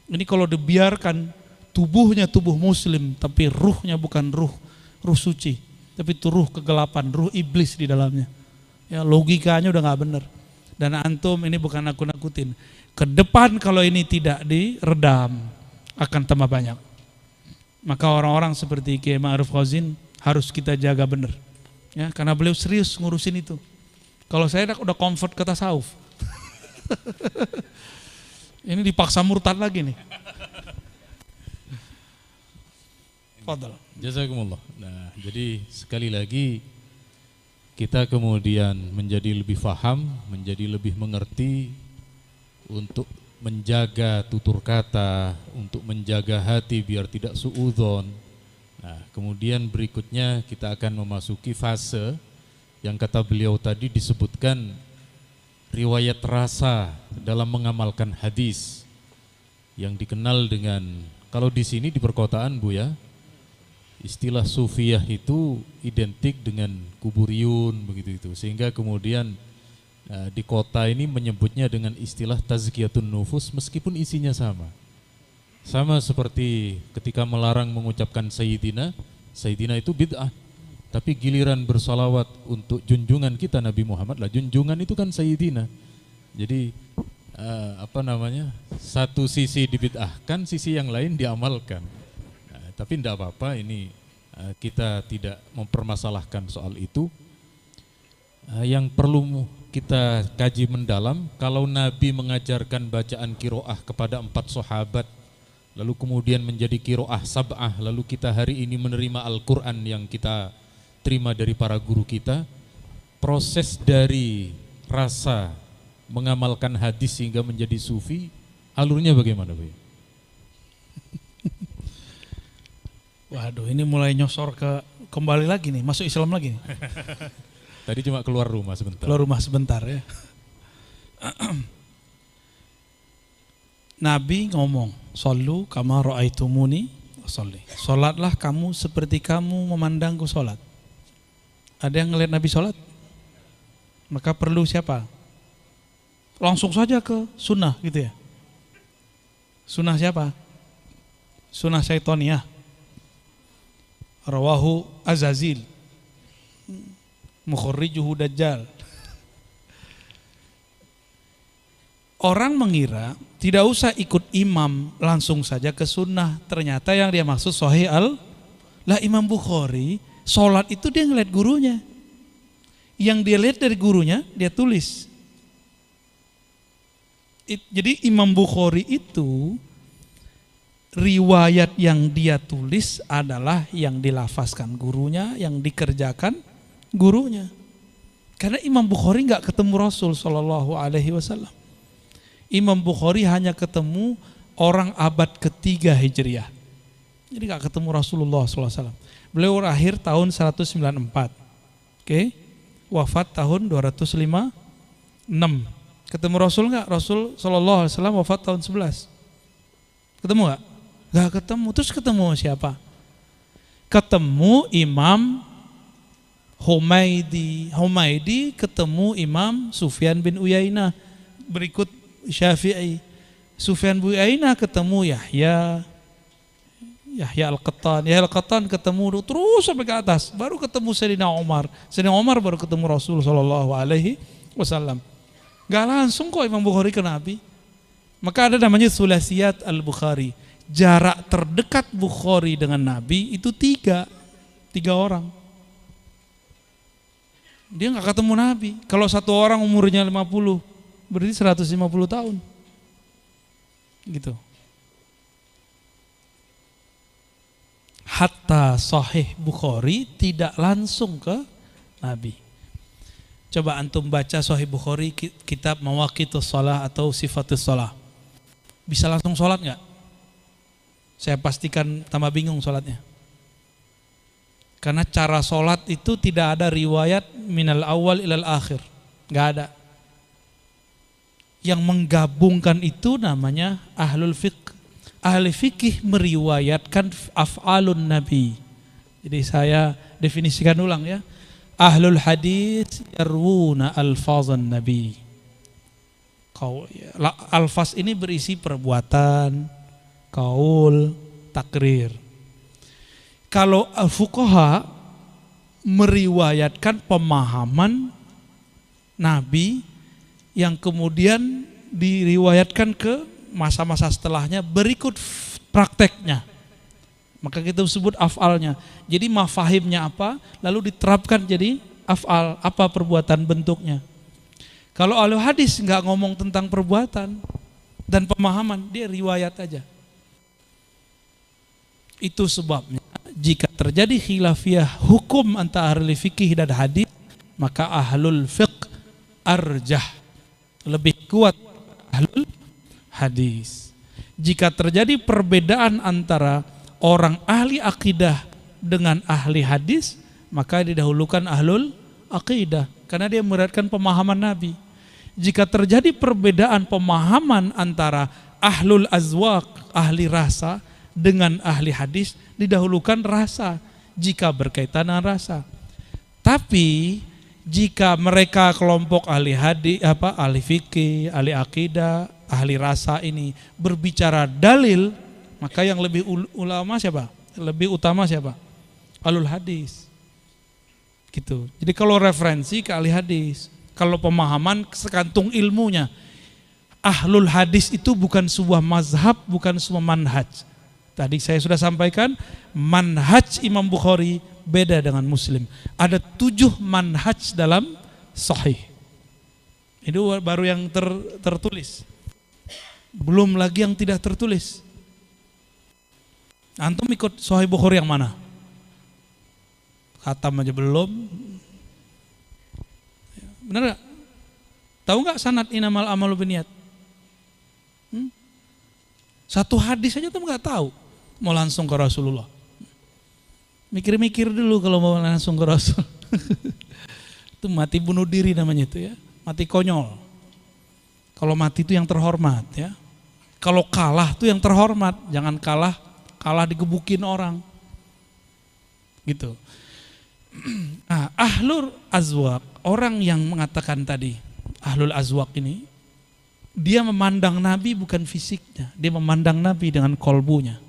Speaker 1: Ini kalau dibiarkan, tubuhnya tubuh muslim, tapi ruhnya bukan ruh suci, tapi itu ruh kegelapan, ruh iblis di dalamnya. Ya, logikanya udah nggak benar. Dan antum ini bukan nakut-nakutin. Ke depan kalau ini tidak diredam akan tambah banyak. Maka orang-orang seperti Kiai Ma'ruf Khazin harus kita jaga benar. Ya, karena beliau serius ngurusin itu. Kalau saya udah comfort ke tasawuf. Ini dipaksa murtad lagi nih. Fadal.
Speaker 2: Jazakumullah. Nah, jadi sekali lagi kita kemudian menjadi lebih faham, menjadi lebih mengerti untuk menjaga tutur kata, untuk menjaga hati biar tidak suudzon. Nah, kemudian berikutnya kita akan memasuki fase yang kata beliau tadi disebutkan riwayat rasa dalam mengamalkan hadis yang dikenal dengan, kalau di sini di perkotaan Bu ya, istilah sufiyah itu identik dengan kuburiyun begitu itu, sehingga kemudian di kota ini menyebutnya dengan istilah tazkiyatun nufus meskipun isinya sama seperti ketika melarang mengucapkan sayyidina itu bid'ah, tapi giliran bersalawat untuk junjungan kita Nabi Muhammad lah, junjungan itu kan sayyidina. Jadi satu sisi dibid'ahkan, sisi yang lain diamalkan. Tapi tidak apa-apa, ini kita tidak mempermasalahkan soal itu. Yang perlu kita kaji mendalam, kalau Nabi mengajarkan bacaan kiroah kepada 4 sahabat, lalu kemudian menjadi kiroah sab'ah, lalu kita hari ini menerima Al-Quran yang kita terima dari para guru kita, proses dari rasa mengamalkan hadis sehingga menjadi sufi, alurnya bagaimana Bu?
Speaker 1: Waduh, ini mulai nyosor kembali lagi nih, masuk Islam lagi nih.
Speaker 2: Tadi cuma keluar rumah sebentar.
Speaker 1: Keluar rumah sebentar ya. Nabi ngomong, "Shallu kama ra'aitumuni sholli." Salatlah kamu seperti kamu memandangku salat. Ada yang ngelihat Nabi salat? Maka perlu siapa? Langsung saja ke sunnah gitu ya. Sunnah siapa? Sunnah syaitoniyah. Rawahu Azazil, mukhrijuhu Dajjal. Orang mengira tidak usah ikut imam, langsung saja ke sunnah. Ternyata yang dia maksud Sahih lah Imam Bukhari, sholat itu dia ngeliat gurunya. Yang dia lihat dari gurunya, dia tulis. Jadi Imam Bukhari itu riwayat yang dia tulis adalah yang dilafazkan gurunya, yang dikerjakan gurunya. Karena Imam Bukhari nggak ketemu Rasul Shallallahu Alaihi Wasallam. Imam Bukhari hanya ketemu orang abad ketiga Hijriah. Jadi nggak ketemu Rasulullah SAW. Beliau lahir tahun 194, wafat tahun 256. Ketemu Rasul nggak? Rasul Shallallahu Alaihi Wasallam wafat tahun 11. Ketemu nggak? Nggak ketemu. Terus ketemu siapa? Ketemu Imam Humaidi ketemu Imam Sufyan bin Uyainah. Berikut Syafi'i. Sufyan bin Uyainah ketemu Yahya Al-Qattan. Yahya Al-Qattan ketemu terus sampai ke atas. Baru ketemu Sayyidina Umar. Sayyidina Umar baru ketemu Rasul sallallahu alaihi wasallam. Gak langsung kok Imam Bukhari ke Nabi. Maka ada namanya Sulasiyat Al-Bukhari. Jarak terdekat Bukhari dengan Nabi itu tiga orang. Dia gak ketemu Nabi. Kalau satu orang umurnya 50, berarti 150 tahun. Gitu. hatta Sahih Bukhari tidak langsung ke Nabi. Coba antum baca Sahih Bukhari kitab Mawaqitus Shalah atau Sifatus Shalah. Bisa langsung sholat nggak? Saya pastikan tambah bingung sholatnya. Karena cara sholat itu tidak ada riwayat minal awal ilal akhir. Nggak ada. Yang menggabungkan itu namanya ahlul fiqh. Ahli fikih meriwayatkan af'alun Nabi. Jadi saya definisikan ulang ya. Ahlul hadis yarwuna alfazan Nabi. Alfaz ini berisi perbuatan, qaul, takrir. Kalau al-fuqaha meriwayatkan pemahaman Nabi yang kemudian diriwayatkan ke masa-masa setelahnya berikut prakteknya. Maka kita sebut af'alnya. Jadi mafahimnya apa, lalu diterapkan jadi af'al, apa perbuatan bentuknya. Kalau ahli hadis nggak ngomong tentang perbuatan dan pemahaman, dia riwayat aja. Itu sebabnya jika terjadi khilafiyah hukum antara ahli fikih dan hadis, maka ahlul fiqh arjah, lebih kuat ahlul hadis. Jika terjadi perbedaan antara orang ahli akidah dengan ahli hadis, maka didahulukan ahlul akidah karena dia meriwayatkan pemahaman Nabi. Jika terjadi perbedaan pemahaman antara ahlul azwaq, ahli rasa, dengan ahli hadis, didahulukan rasa jika berkaitan dengan rasa. Tapi jika mereka kelompok ahli hadis, ahli fikih, ahli akidah, ahli rasa ini berbicara dalil, maka yang lebih ulama siapa? Lebih utama siapa? Ahlul hadis. Gitu. Jadi kalau referensi ke ahli hadis, kalau pemahaman sekantung ilmunya. Ahlul hadis itu bukan sebuah mazhab, bukan sebuah manhaj. Tadi saya sudah sampaikan, manhaj Imam Bukhari beda dengan Muslim. Ada 7 manhaj dalam Sahih. Itu baru yang tertulis. Belum lagi yang tidak tertulis. Antum ikut Sahih Bukhari yang mana? Khatam aja belum. Benar gak? Tahu gak sanad inamal amalu binniyat? Satu hadis aja tuh gak tahu. Mau langsung ke Rasulullah. Mikir-mikir dulu kalau mau langsung ke Rasul. Itu mati bunuh diri namanya itu ya. Mati konyol. Kalau mati itu yang terhormat ya. Kalau kalah itu yang terhormat. Jangan kalah digebukin orang. Gitu. Nah, ahlul azwaq, orang yang mengatakan tadi, ahlul azwaq ini, dia memandang Nabi bukan fisiknya, dia memandang Nabi dengan kolbunya.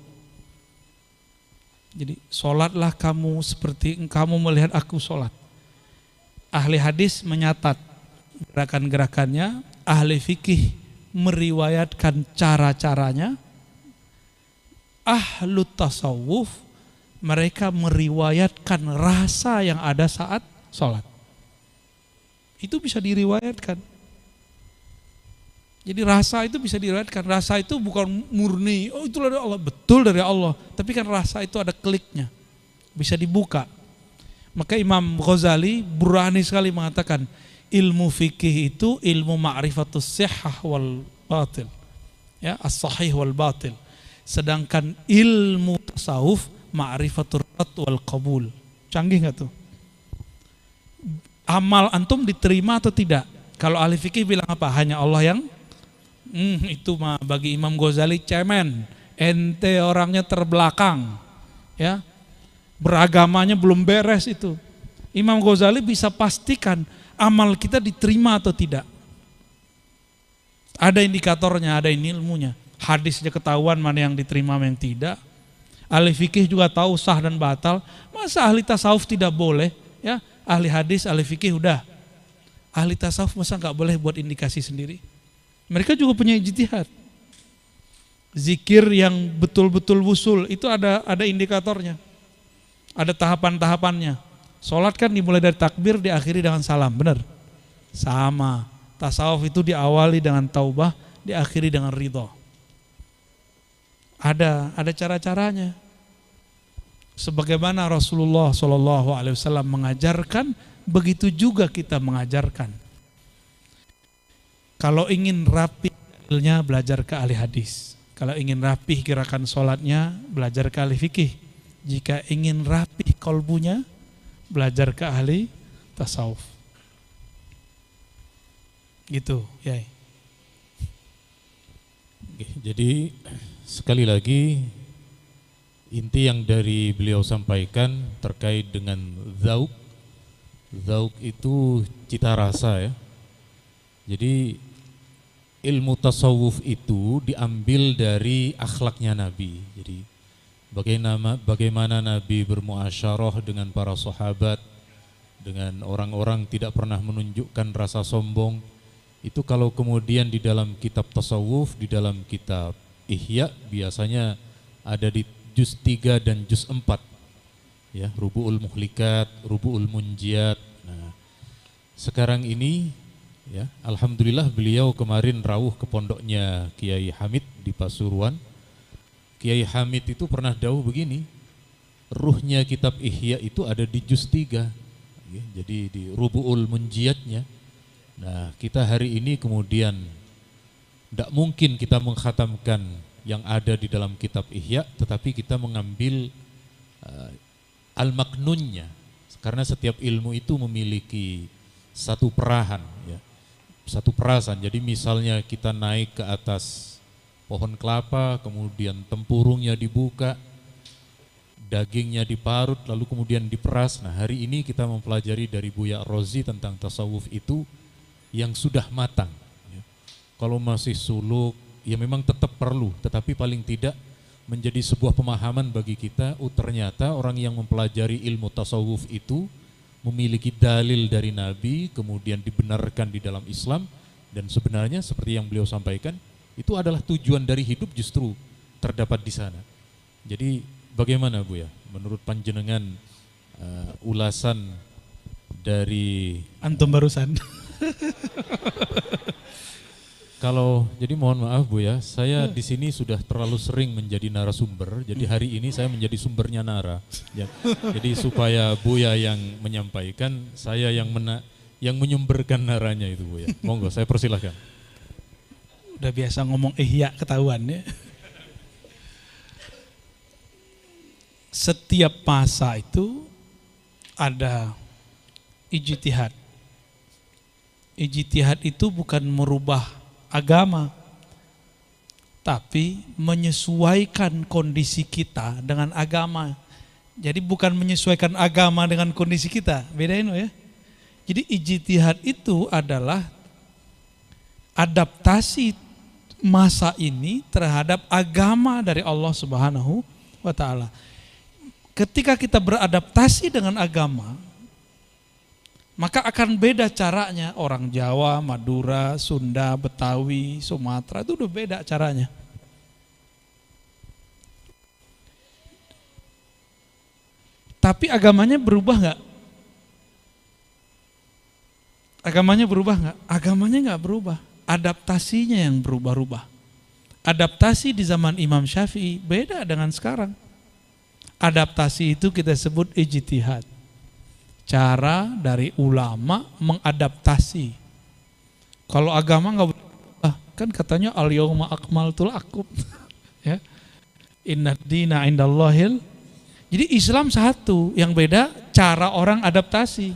Speaker 1: Jadi sholatlah kamu seperti kamu melihat aku sholat. Ahli hadis menyatat gerakan-gerakannya, ahli fikih meriwayatkan cara-caranya, ahlu tasawuf mereka meriwayatkan rasa yang ada saat sholat. Itu bisa diriwayatkan. Jadi rasa itu bisa diriwayatkan. Rasa itu bukan murni, oh itulah dari Allah, betul dari Allah. Tapi kan rasa itu ada kliknya, bisa dibuka. Maka Imam Ghazali berani sekali mengatakan, ilmu fikih itu ilmu ma'rifatus sihhah wal batil, ya, as-sahih wal batil. Sedangkan ilmu tasawuf ma'rifatur rad wal qabul. Canggih nggak tuh? Amal antum diterima atau tidak? Kalau ahli fikih bilang apa? Hanya Allah yang itu mah bagi Imam Ghazali cemen. Ente orangnya terbelakang, ya. Beragamanya belum beres itu. Imam Ghazali bisa pastikan amal kita diterima atau tidak. Ada indikatornya, ada ilmunya. Hadisnya ketahuan mana yang diterima, mana yang tidak. Ahli fikih juga tahu sah dan batal. Masa ahli tasawuf tidak boleh? Ya, ahli hadis, ahli fikih udah. Ahli tasawuf masa nggak boleh buat indikasi sendiri? Mereka juga punya ijtihad. Zikir yang betul-betul wusul itu ada indikatornya. Ada tahapan-tahapannya. Sholat kan dimulai dari takbir, diakhiri dengan salam, benar? Sama. Tasawuf itu diawali dengan taubah, diakhiri dengan ridho. Ada cara-caranya. Sebagaimana Rasulullah SAW mengajarkan, begitu juga kita mengajarkan. Kalau ingin rapi dalilnya, belajar ke ahli hadis. Kalau ingin rapih gerakan sholatnya, belajar ke ahli fikih. Jika ingin rapih kolbunya, belajar ke ahli tasawuf. Gitu, Yai.
Speaker 2: Jadi sekali lagi inti yang dari beliau sampaikan terkait dengan zauk. Zauk itu cita rasa ya. Jadi ilmu tasawuf itu diambil dari akhlaknya Nabi. Jadi bagaimana Nabi bermuasyarah dengan para sahabat, dengan orang-orang tidak pernah menunjukkan rasa sombong. Itu kalau kemudian di dalam kitab tasawuf, di dalam kitab Ihya biasanya ada di juz 3 dan juz 4. Ya, Rubu'ul Muhlikat, Rubu'ul Munjiat. Nah, sekarang ini ya, alhamdulillah beliau kemarin rawuh ke pondoknya Kiai Hamid di Pasuruan. Kiai Hamid itu pernah dawuh begini, ruhnya kitab Ihya itu ada di juz 3. Ya, jadi di Rubu'ul Munjiatnya. Nah, kita hari ini kemudian tidak mungkin kita mengkhatamkan yang ada di dalam kitab Ihya, tetapi kita mengambil al-maknunnya, karena setiap ilmu itu memiliki satu perahan, ya, satu perasan. Jadi misalnya kita naik ke atas pohon kelapa, kemudian tempurungnya dibuka, dagingnya diparut, lalu kemudian diperas. Nah, hari ini kita mempelajari dari Buya Rozi tentang tasawuf itu yang sudah matang. Ya. Kalau masih suluk, ya memang tetap perlu, tetapi paling tidak menjadi sebuah pemahaman bagi kita. Ternyata orang yang mempelajari ilmu tasawuf itu memiliki dalil dari Nabi, kemudian dibenarkan di dalam Islam, dan sebenarnya seperti yang beliau sampaikan, itu adalah tujuan dari hidup justru terdapat di sana. Jadi bagaimana Bu ya, menurut panjenengan ulasan dari
Speaker 1: antum barusan?
Speaker 2: Kalau jadi mohon maaf Bu ya, saya di sini sudah terlalu sering menjadi narasumber. Jadi hari ini saya menjadi sumbernya nara. Ya. Jadi supaya Buya yang menyampaikan, saya yang menyumberkan naranya itu Bu ya. Monggo saya persilahkan.
Speaker 1: Udah biasa ngomong ihya ketahuan ya. Setiap masa itu ada ijtihad. Ijtihad itu bukan merubah agama, tapi menyesuaikan kondisi kita dengan agama. Jadi bukan menyesuaikan agama dengan kondisi kita, bedain ya. Jadi ijtihad itu adalah adaptasi masa ini terhadap agama dari Allah Subhanahu wa taala. Ketika kita beradaptasi dengan agama, maka akan beda caranya. Orang Jawa, Madura, Sunda, Betawi, Sumatera itu udah beda caranya. Tapi agamanya berubah nggak? Agamanya berubah nggak? Agamanya nggak berubah. Adaptasinya yang berubah-ubah. Adaptasi di zaman Imam Syafi'i beda dengan sekarang. Adaptasi itu kita sebut ijtihad. Cara dari ulama mengadaptasi. Kalau agama nggak berubah, kan katanya al-yauma akmaltu lakum. Ya. Inna dina indallahil. Jadi Islam satu, yang beda cara orang adaptasi.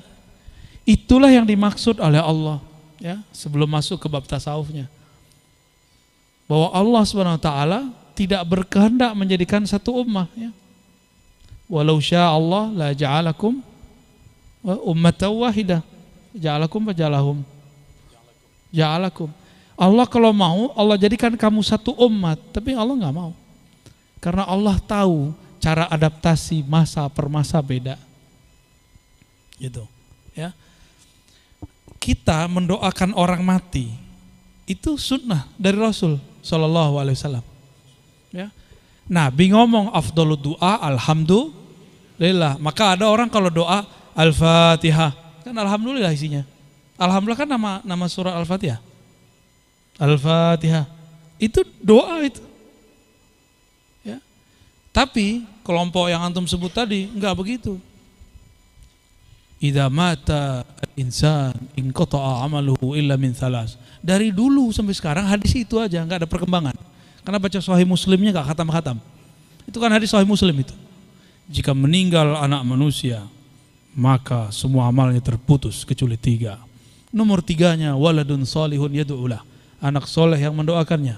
Speaker 1: Itulah yang dimaksud oleh Allah, ya, sebelum masuk ke bab tasawufnya. Bahwa Allah SWT tidak berkehendak menjadikan satu ummah, ya. Walau syaa Allah la ja'alakum ummatan wahidah, ja'alakum wa ja'alahum. Ja'alakum. Allah kalau mau, Allah jadikan kamu satu umat, tapi Allah enggak mau. Karena Allah tahu cara adaptasi masa per masa beda. Gitu, ya. Kita mendoakan orang mati itu sunnah dari Rasul Shallallahu Alaihi Wasallam. Ya. Nabi ngomong afdhalud doa alhamdulillah. Maka ada orang kalau doa Al-Fatihah, kan alhamdulillah isinya. Alhamdulillah kan nama surah Al-Fatihah. Al-Fatihah itu doa itu. Ya. Tapi kelompok yang antum sebut tadi, enggak begitu. Idza mata al-insan inqata'a 'amaluhu illa min thalas. Dari dulu sampai sekarang hadis itu aja, enggak ada perkembangan. Karena baca Sahih Muslimnya enggak khatam-khatam. Itu kan hadis Sahih Muslim itu. Jika meninggal anak manusia, maka semua amalnya terputus kecuali 3. Nomor 3-nya waladun salihun yad'ulah. Anak soleh yang mendoakannya.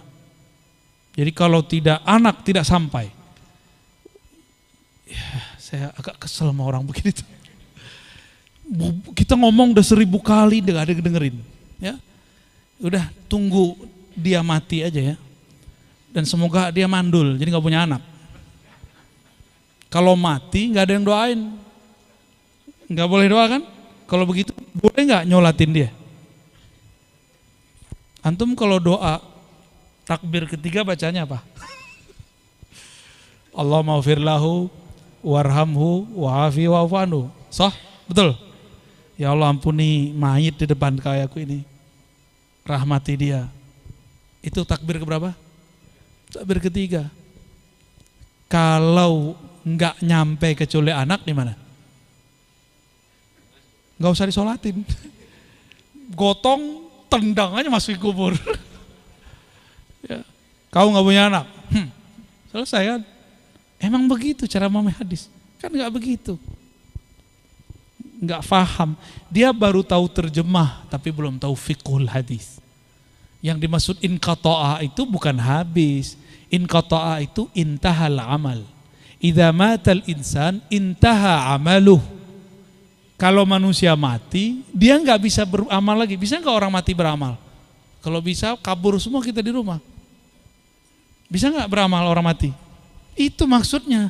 Speaker 1: Jadi kalau tidak anak tidak sampai. Ya, saya agak kesel sama orang begitu. Kita ngomong udah 1000 kali nggak ada dengerin, ya. Udah tunggu dia mati aja ya. Dan semoga dia mandul, jadi nggak punya anak. Kalau mati nggak ada yang doain, nggak boleh doa kan? Kalau begitu boleh nggak nyolatin dia? Antum kalau doa takbir ketiga bacanya apa? Allahumma ghfir lahu warhamhu wa'afi wa'fu anhu. Sah? Betul? Ya Allah ampuni mayit di depan kayaku ini. Rahmati dia. Itu takbir keberapa? Takbir ketiga. Kalau enggak nyampe kecuali anak di mana? Enggak usah disolatin. Gotong, tendang aja masuk kubur. Ya. Kau enggak punya anak. Selesai kan? Emang begitu cara memahami hadis? Kan enggak begitu. Enggak paham. Dia baru tahu terjemah tapi belum tahu fiqhul hadis. Yang dimaksud inqata'a itu bukan habis. Inqata'a itu intahal amal. Idza matal insan intaha amaluh. Kalau manusia mati, dia enggak bisa beramal lagi. Bisa enggak orang mati beramal? Kalau bisa kabur semua kita di rumah. Bisa enggak beramal orang mati? Itu maksudnya.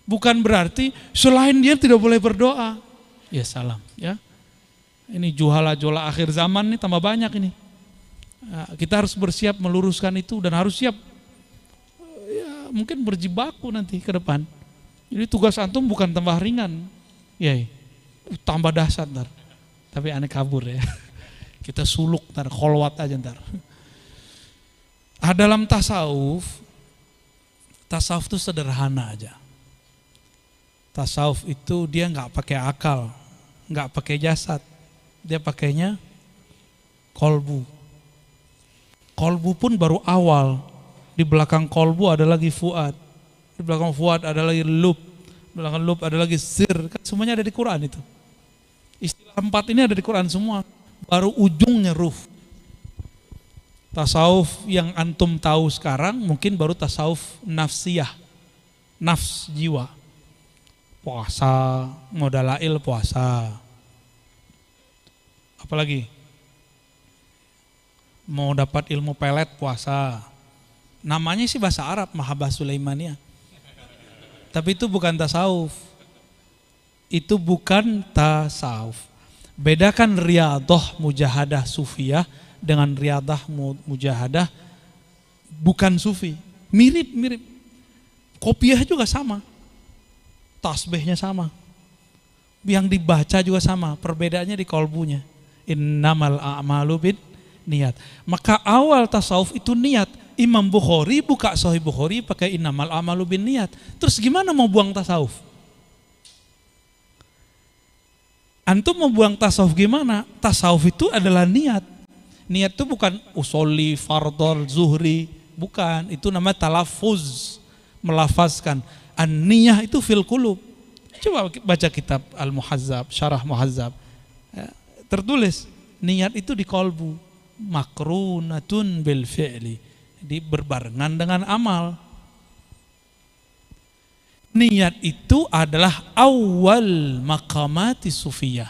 Speaker 1: Bukan berarti selain dia tidak boleh berdoa. Ya salam ya. Ini juhala-juhala akhir zaman nih tambah banyak ini. Nah, kita harus bersiap meluruskan itu dan harus siap ya, mungkin berjibaku nanti ke depan. Jadi tugas antum bukan tambah ringan. Ya, tambah dahsyat ntar. Tapi aneh kabur ya. Kita suluk ntar, kholwat aja ntar. Dalam tasawuf itu sederhana aja. Tasawuf itu dia nggak pakai akal, nggak pakai jasad, dia pakainya kolbu. Kolbu pun baru awal, di belakang kolbu ada lagi fuad, di belakang fuad ada lagi lub, di belakang lub ada lagi sir, kan semuanya ada di Quran itu. Istilah 4 ini ada di Quran semua, baru ujungnya ruh. Tasawuf yang antum tahu sekarang mungkin baru tasawuf nafsiyah, nafs jiwa. Puasa, modalail puasa. Apalagi? Mau dapat ilmu pelet puasa. Namanya sih bahasa Arab, Mahabbah Sulaimaniyah. Tapi itu bukan tasawuf. Itu bukan tasawuf. Bedakan riyadhah mujahadah sufiyah dengan riyadhah mujahadah bukan sufi. Mirip-mirip. Kopiah juga sama. Tasbihnya sama, yang dibaca juga sama, perbedaannya di kolbunya. Innamal a'malu bin niat. Maka awal tasawuf itu niat. Imam Bukhari buka Sahih Bukhari pakai innamal a'malu bin niat. Terus gimana mau buang tasawuf? Antum mau buang tasawuf gimana? Tasawuf itu adalah niat. Niat itu bukan usoli, fardol, zuhri, bukan. Itu namanya talaffuz, melafazkan. An-niyah itu fil qulub. Coba baca kitab Al-Muhazzab, Syarah Muhazzab. Ya, tertulis niat itu di kolbu, makrunatun bil fi'li, di berbarengan dengan amal. Niat itu adalah awal maqamati sufiyah.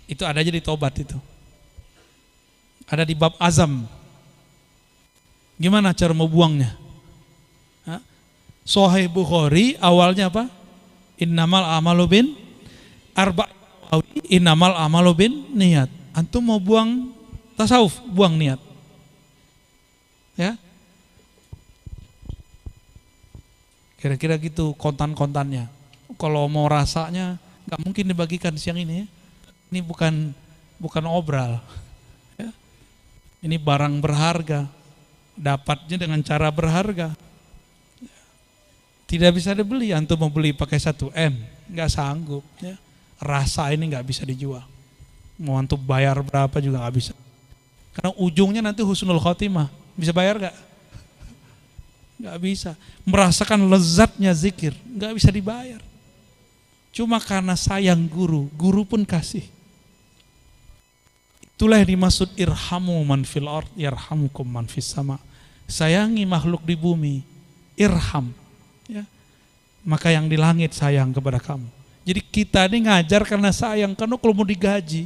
Speaker 1: Itu ada aja di Tobat itu. Ada di bab azam. Gimana cara mau buangnya? Sahih Bukhari awalnya apa? Innamal a'malu bin innamal a'malu bin niat. Antum mau buang tasawuf, buang niat. Ya. Kira-kira gitu kontan-kontannya. Kalau mau rasanya nggak mungkin dibagikan siang ini ya. Ini bukan obral. Ya. Ini barang berharga. Dapatnya dengan cara berharga. Tidak bisa dibeli. Antum mau beli pakai 1 M, nggak sanggup. Ya. Rasa ini nggak bisa dijual. Mau antum bayar berapa juga nggak bisa. Karena ujungnya nanti husnul khotimah. Bisa bayar nggak? Nggak bisa. Merasakan lezatnya zikir, nggak bisa dibayar. Cuma karena sayang guru, guru pun kasih. Itulah yang dimaksud irhamu man fil ard yarhamukum man fis sama. Sayangi makhluk di bumi, irham. Ya. Maka yang di langit sayang kepada kamu. Jadi kita ini ngajar karena sayang, karena kalau mau digaji,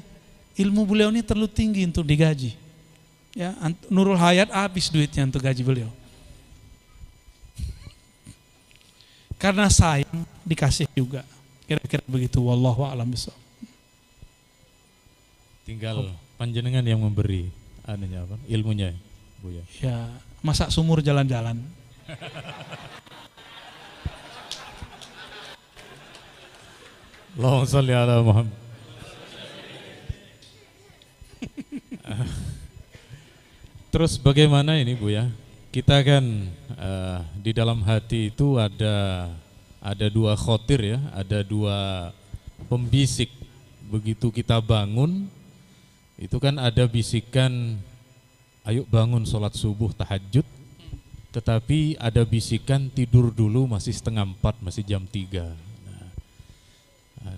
Speaker 1: ilmu beliau ini terlalu tinggi untuk digaji. Ya, Nurul Hayat habis duitnya untuk gaji beliau. Karena sayang dikasih juga. Kira-kira begitu. Wallahu a'lam bishawab.
Speaker 2: Tinggal panjenengan yang memberi anunya apa? Ilmunya, Buya.
Speaker 1: Ya, masa sumur jalan-jalan.
Speaker 2: Allahumma sholli ala Muhammad. Terus bagaimana ini Buya? Kita kan di dalam hati itu ada 2 khotir ya, ada 2 pembisik. Begitu kita bangun, itu kan ada bisikan, ayo bangun sholat subuh tahajud. Tetapi ada bisikan tidur dulu masih 3:30, masih jam 3.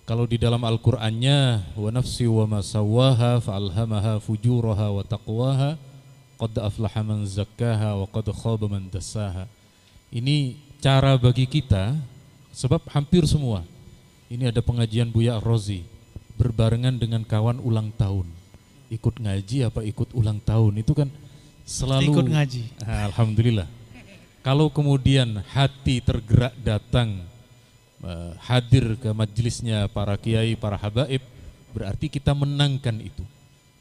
Speaker 2: Kalau di dalam Al-Qur'annya wa nafsi wa ma sawwaha fa'alhamaha fujuraha wa taqwaha qad aflaha man zakkaha wa qad khaba man dassaha. Ini cara bagi kita, sebab hampir semua ini ada pengajian Buya Rozi berbarengan dengan kawan ulang tahun. Ikut ngaji apa ikut ulang tahun itu kan selalu
Speaker 1: Ikut ngaji.
Speaker 2: Alhamdulillah. Kalau kemudian hati tergerak datang hadir ke majelisnya para kiai, para habaib, berarti kita menangkan itu.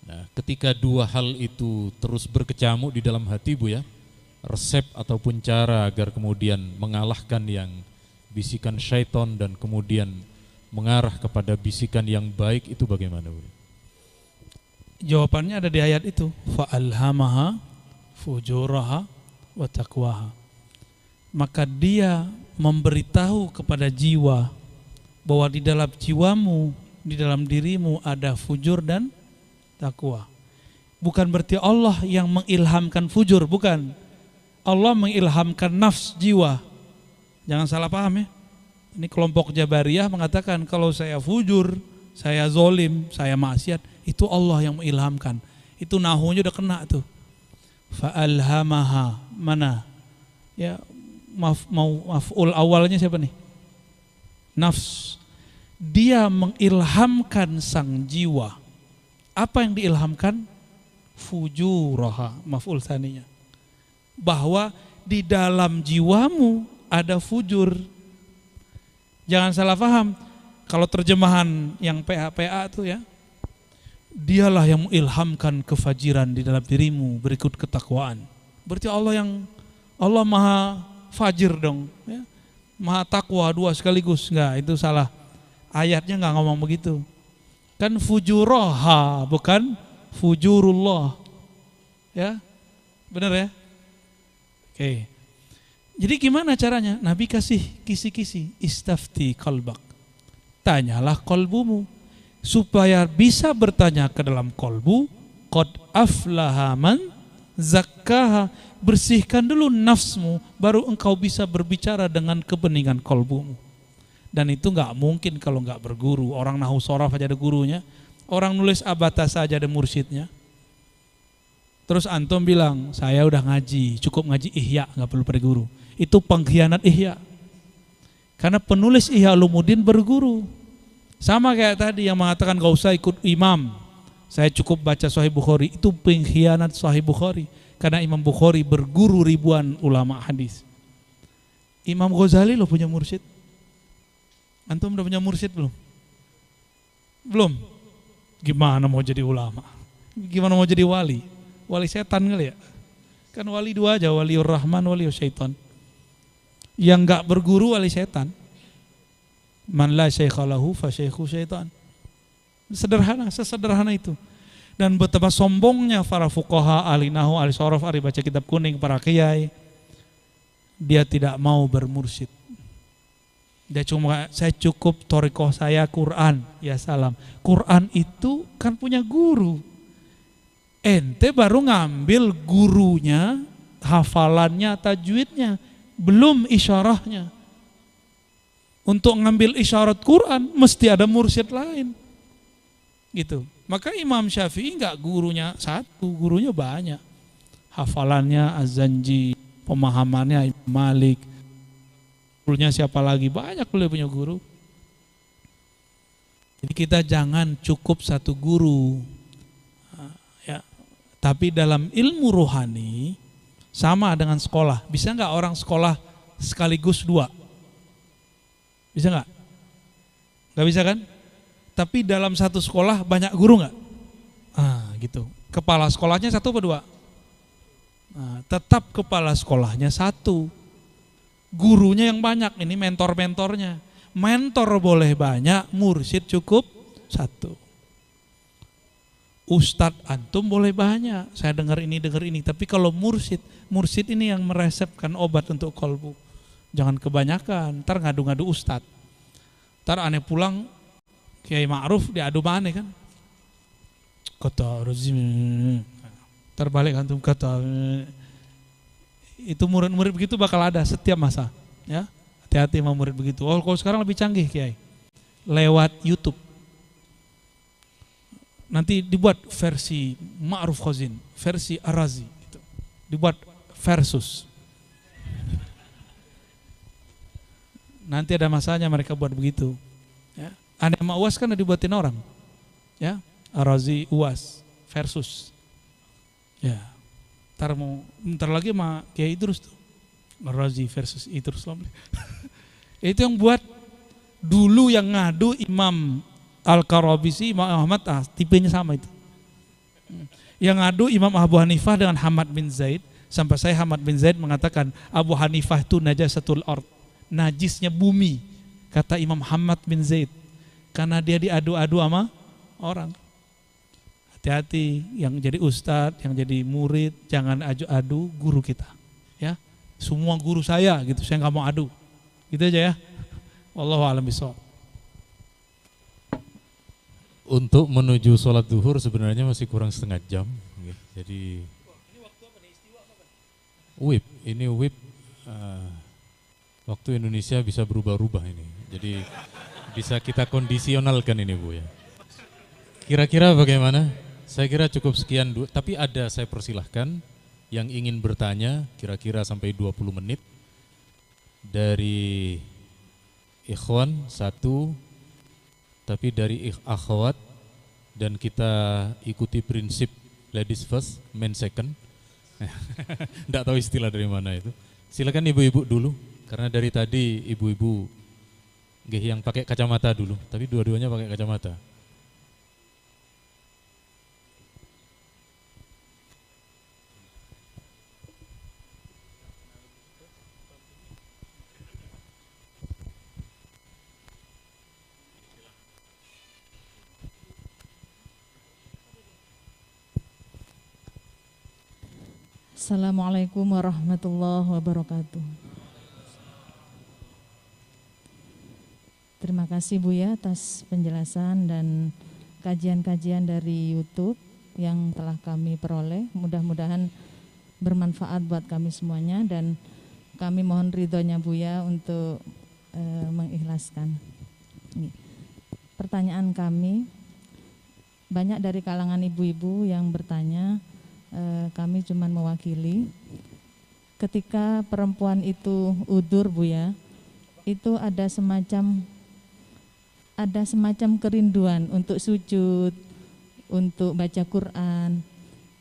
Speaker 2: Nah, ketika 2 hal itu terus berkecamuk di dalam hati Buya, resep ataupun cara agar kemudian mengalahkan yang bisikan syaitan dan kemudian mengarah kepada bisikan yang baik itu bagaimana Buya?
Speaker 1: Jawabannya ada di ayat itu. Fa'alhamaha fujuraha wa taqwaha. Maka dia memberitahu kepada jiwa bahwa di dalam jiwamu, di dalam dirimu ada fujur dan takwa. Bukan berarti Allah yang mengilhamkan fujur, bukan. Allah mengilhamkan nafs jiwa. Jangan salah paham ya. Ini kelompok Jabariyah mengatakan kalau saya fujur, saya zolim, saya maksiat, itu Allah yang mengilhamkan. Itu nahunya udah kena tuh. Fa'alhamaha, mana? Ya, maf'ul awalnya siapa nih? Nafs. Dia mengilhamkan sang jiwa. Apa yang diilhamkan? Fujuraha, maf'ul tsaninya. Bahwa di dalam jiwamu ada fujur. Jangan salah paham. Kalau terjemahan yang PA itu ya, dialah yang mengilhamkan kefajiran di dalam dirimu berikut ketakwaan. Berarti Allah maha fajir dong, ya. Maha takwa 2 sekaligus. Enggak, itu salah. Ayatnya enggak ngomong begitu. Kan fujuraha, bukan fujurullah. Ya, benar ya? Oke. Jadi gimana caranya? Nabi kasih kisi-kisi, istafti qalbak. Tanyalah kolbumu supaya bisa bertanya ke dalam kolbu. Qad aflaha man zakkaha. Bersihkan dulu nafsmu, baru engkau bisa berbicara dengan kebeningan kolbumu. Dan itu nggak mungkin kalau nggak berguru. Orang nahu sorof aja ada gurunya, orang nulis abata saja ada mursyidnya. Terus antum bilang saya udah ngaji, cukup ngaji ihya, nggak perlu pada guru. Itu pengkhianat ihya. Karena penulis Ihya Ulumuddin berguru. Sama kayak tadi yang mengatakan gak usah ikut imam, saya cukup baca Sahih Bukhari. Itu pengkhianat Sahih Bukhari. Karena Imam Bukhari berguru ribuan ulama hadis. Imam Ghazali loh punya mursyid. Antum udah punya mursyid belum? Belum? Gimana mau jadi ulama? Gimana mau jadi wali? Wali setan kali ya? Kan wali 2 aja, waliur rahman, waliur syaitan. Yang gak berguru wali setan. Man la syaikha lahu fa syaikhu syaitan. Sederhana, sesederhana itu. Dan betapa sombongnya para fuqaha, ahli nahu, ahli sorof, ahli baca kitab kuning, para kiai. Dia tidak mau bermursyid. Dia cuma saya cukup thoriqoh saya Quran, ya salam. Quran itu kan punya guru. Ente baru ngambil gurunya, hafalannya, tajwidnya, belum isyarahnya. Untuk ngambil isyarat Quran mesti ada mursyid lain. Gitu. Maka Imam Syafi'i enggak gurunya satu, gurunya banyak. Hafalannya Az-Zanji, pemahamannya Imam Malik. Gurunya siapa lagi? Banyak beliau punya guru. Jadi kita jangan cukup satu guru. Ya. Tapi dalam ilmu rohani sama dengan sekolah. Bisa enggak orang sekolah sekaligus dua? Bisa enggak? Enggak bisa kan? Tapi dalam satu sekolah banyak guru enggak? Gitu. Kepala sekolahnya satu apa dua? Tetap kepala sekolahnya satu. Gurunya yang banyak, ini mentor-mentornya. Mentor boleh banyak, mursyid cukup satu. Ustadz antum boleh banyak, saya dengar ini. Tapi kalau mursyid ini yang meresepkan obat untuk kolbu. Jangan kebanyakan, ntar ngadu-ngadu ustadz. Ntar aneh pulang, Kiai Ma'ruf diadu mana kan? Kata Rozim, terbalik antum kata. Itu murid-murid begitu bakal ada setiap masa, ya. Hati-hati sama murid begitu. Oh, kalau sekarang lebih canggih Kiai, lewat YouTube. Nanti dibuat versi Ma'ruf Khazin, versi Ar-Razi, gitu. Dibuat versus. Nanti ada masanya mereka buat begitu. Ya. Aneh sama UAS kan dibuatin orang, ya. Ar-Razi UAS versus, ya. Ntar lagi sama Kiai Idrus tuh, Ar-Razi versus Idrus. Itu yang buat dulu yang ngadu Imam Al-Karabisi, Imam Ahmad, tipenya sama itu. Yang ngadu Imam Abu Hanifah dengan Hamad bin Zaid, sampai saya Hamad bin Zaid mengatakan Abu Hanifah itu najasatul ard, najisnya bumi, kata Imam Hamad bin Zaid, karena dia diadu-adu sama orang. Hati-hati yang jadi ustadz, yang jadi murid, jangan adu guru kita, ya. Semua guru saya gitu, saya nggak mau adu, gitu aja ya. Wallahu a'lam bishawab.
Speaker 2: Untuk menuju sholat zuhur sebenarnya masih kurang setengah jam, jadi WIB, ini WIB waktu Indonesia bisa berubah-ubah ini, jadi bisa kita kondisionalkan ini Bu ya. Kira-kira bagaimana? Saya kira cukup sekian, tapi ada saya persilahkan yang ingin bertanya kira-kira sampai 20 menit dari ikhwan satu, tapi dari akhwat, dan kita ikuti prinsip ladies first, men second. Nggak tahu istilah dari mana itu. Silakan ibu-ibu dulu, karena dari tadi ibu-ibu yang pakai kacamata dulu, tapi dua-duanya pakai kacamata.
Speaker 3: Assalamualaikum warahmatullahi wabarakatuh. Terima kasih Buya atas penjelasan dan kajian-kajian dari YouTube yang telah kami peroleh. Mudah-mudahan bermanfaat buat kami semuanya, dan kami mohon ridhonya Buya untuk mengikhlaskan. Pertanyaan kami, banyak dari kalangan ibu-ibu yang bertanya, kami cuma mewakili. Ketika perempuan itu udur Buya, itu ada semacam kerinduan untuk sujud, untuk baca Quran.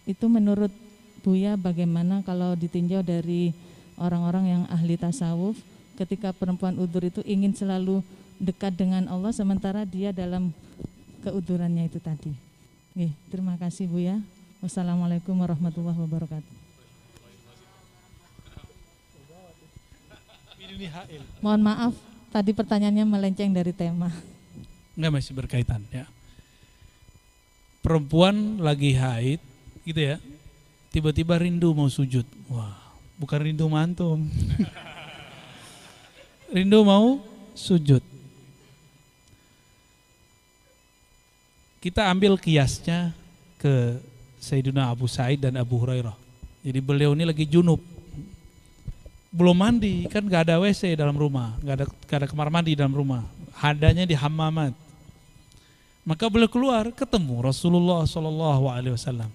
Speaker 3: Itu menurut Buya bagaimana kalau ditinjau dari orang-orang yang ahli tasawuf, ketika perempuan udur itu ingin selalu dekat dengan Allah sementara dia dalam keudurannya itu tadi. Terima kasih Buya. Wassalamualaikum warahmatullahi wabarakatuh. Mohon maaf, tadi pertanyaannya melenceng dari tema.
Speaker 1: Enggak, masih berkaitan ya. Perempuan lagi haid gitu ya, tiba-tiba rindu mau sujud. Wah, bukan rindu mantum. Rindu mau sujud. Kita ambil kiasnya ke Sayyidina Abu Sa'id dan Abu Hurairah. Jadi beliau ini lagi junub, belum mandi, kan gak ada WC dalam rumah, gak ada kamar mandi dalam rumah, adanya di hammamat. Maka beliau keluar, ketemu Rasulullah SAW.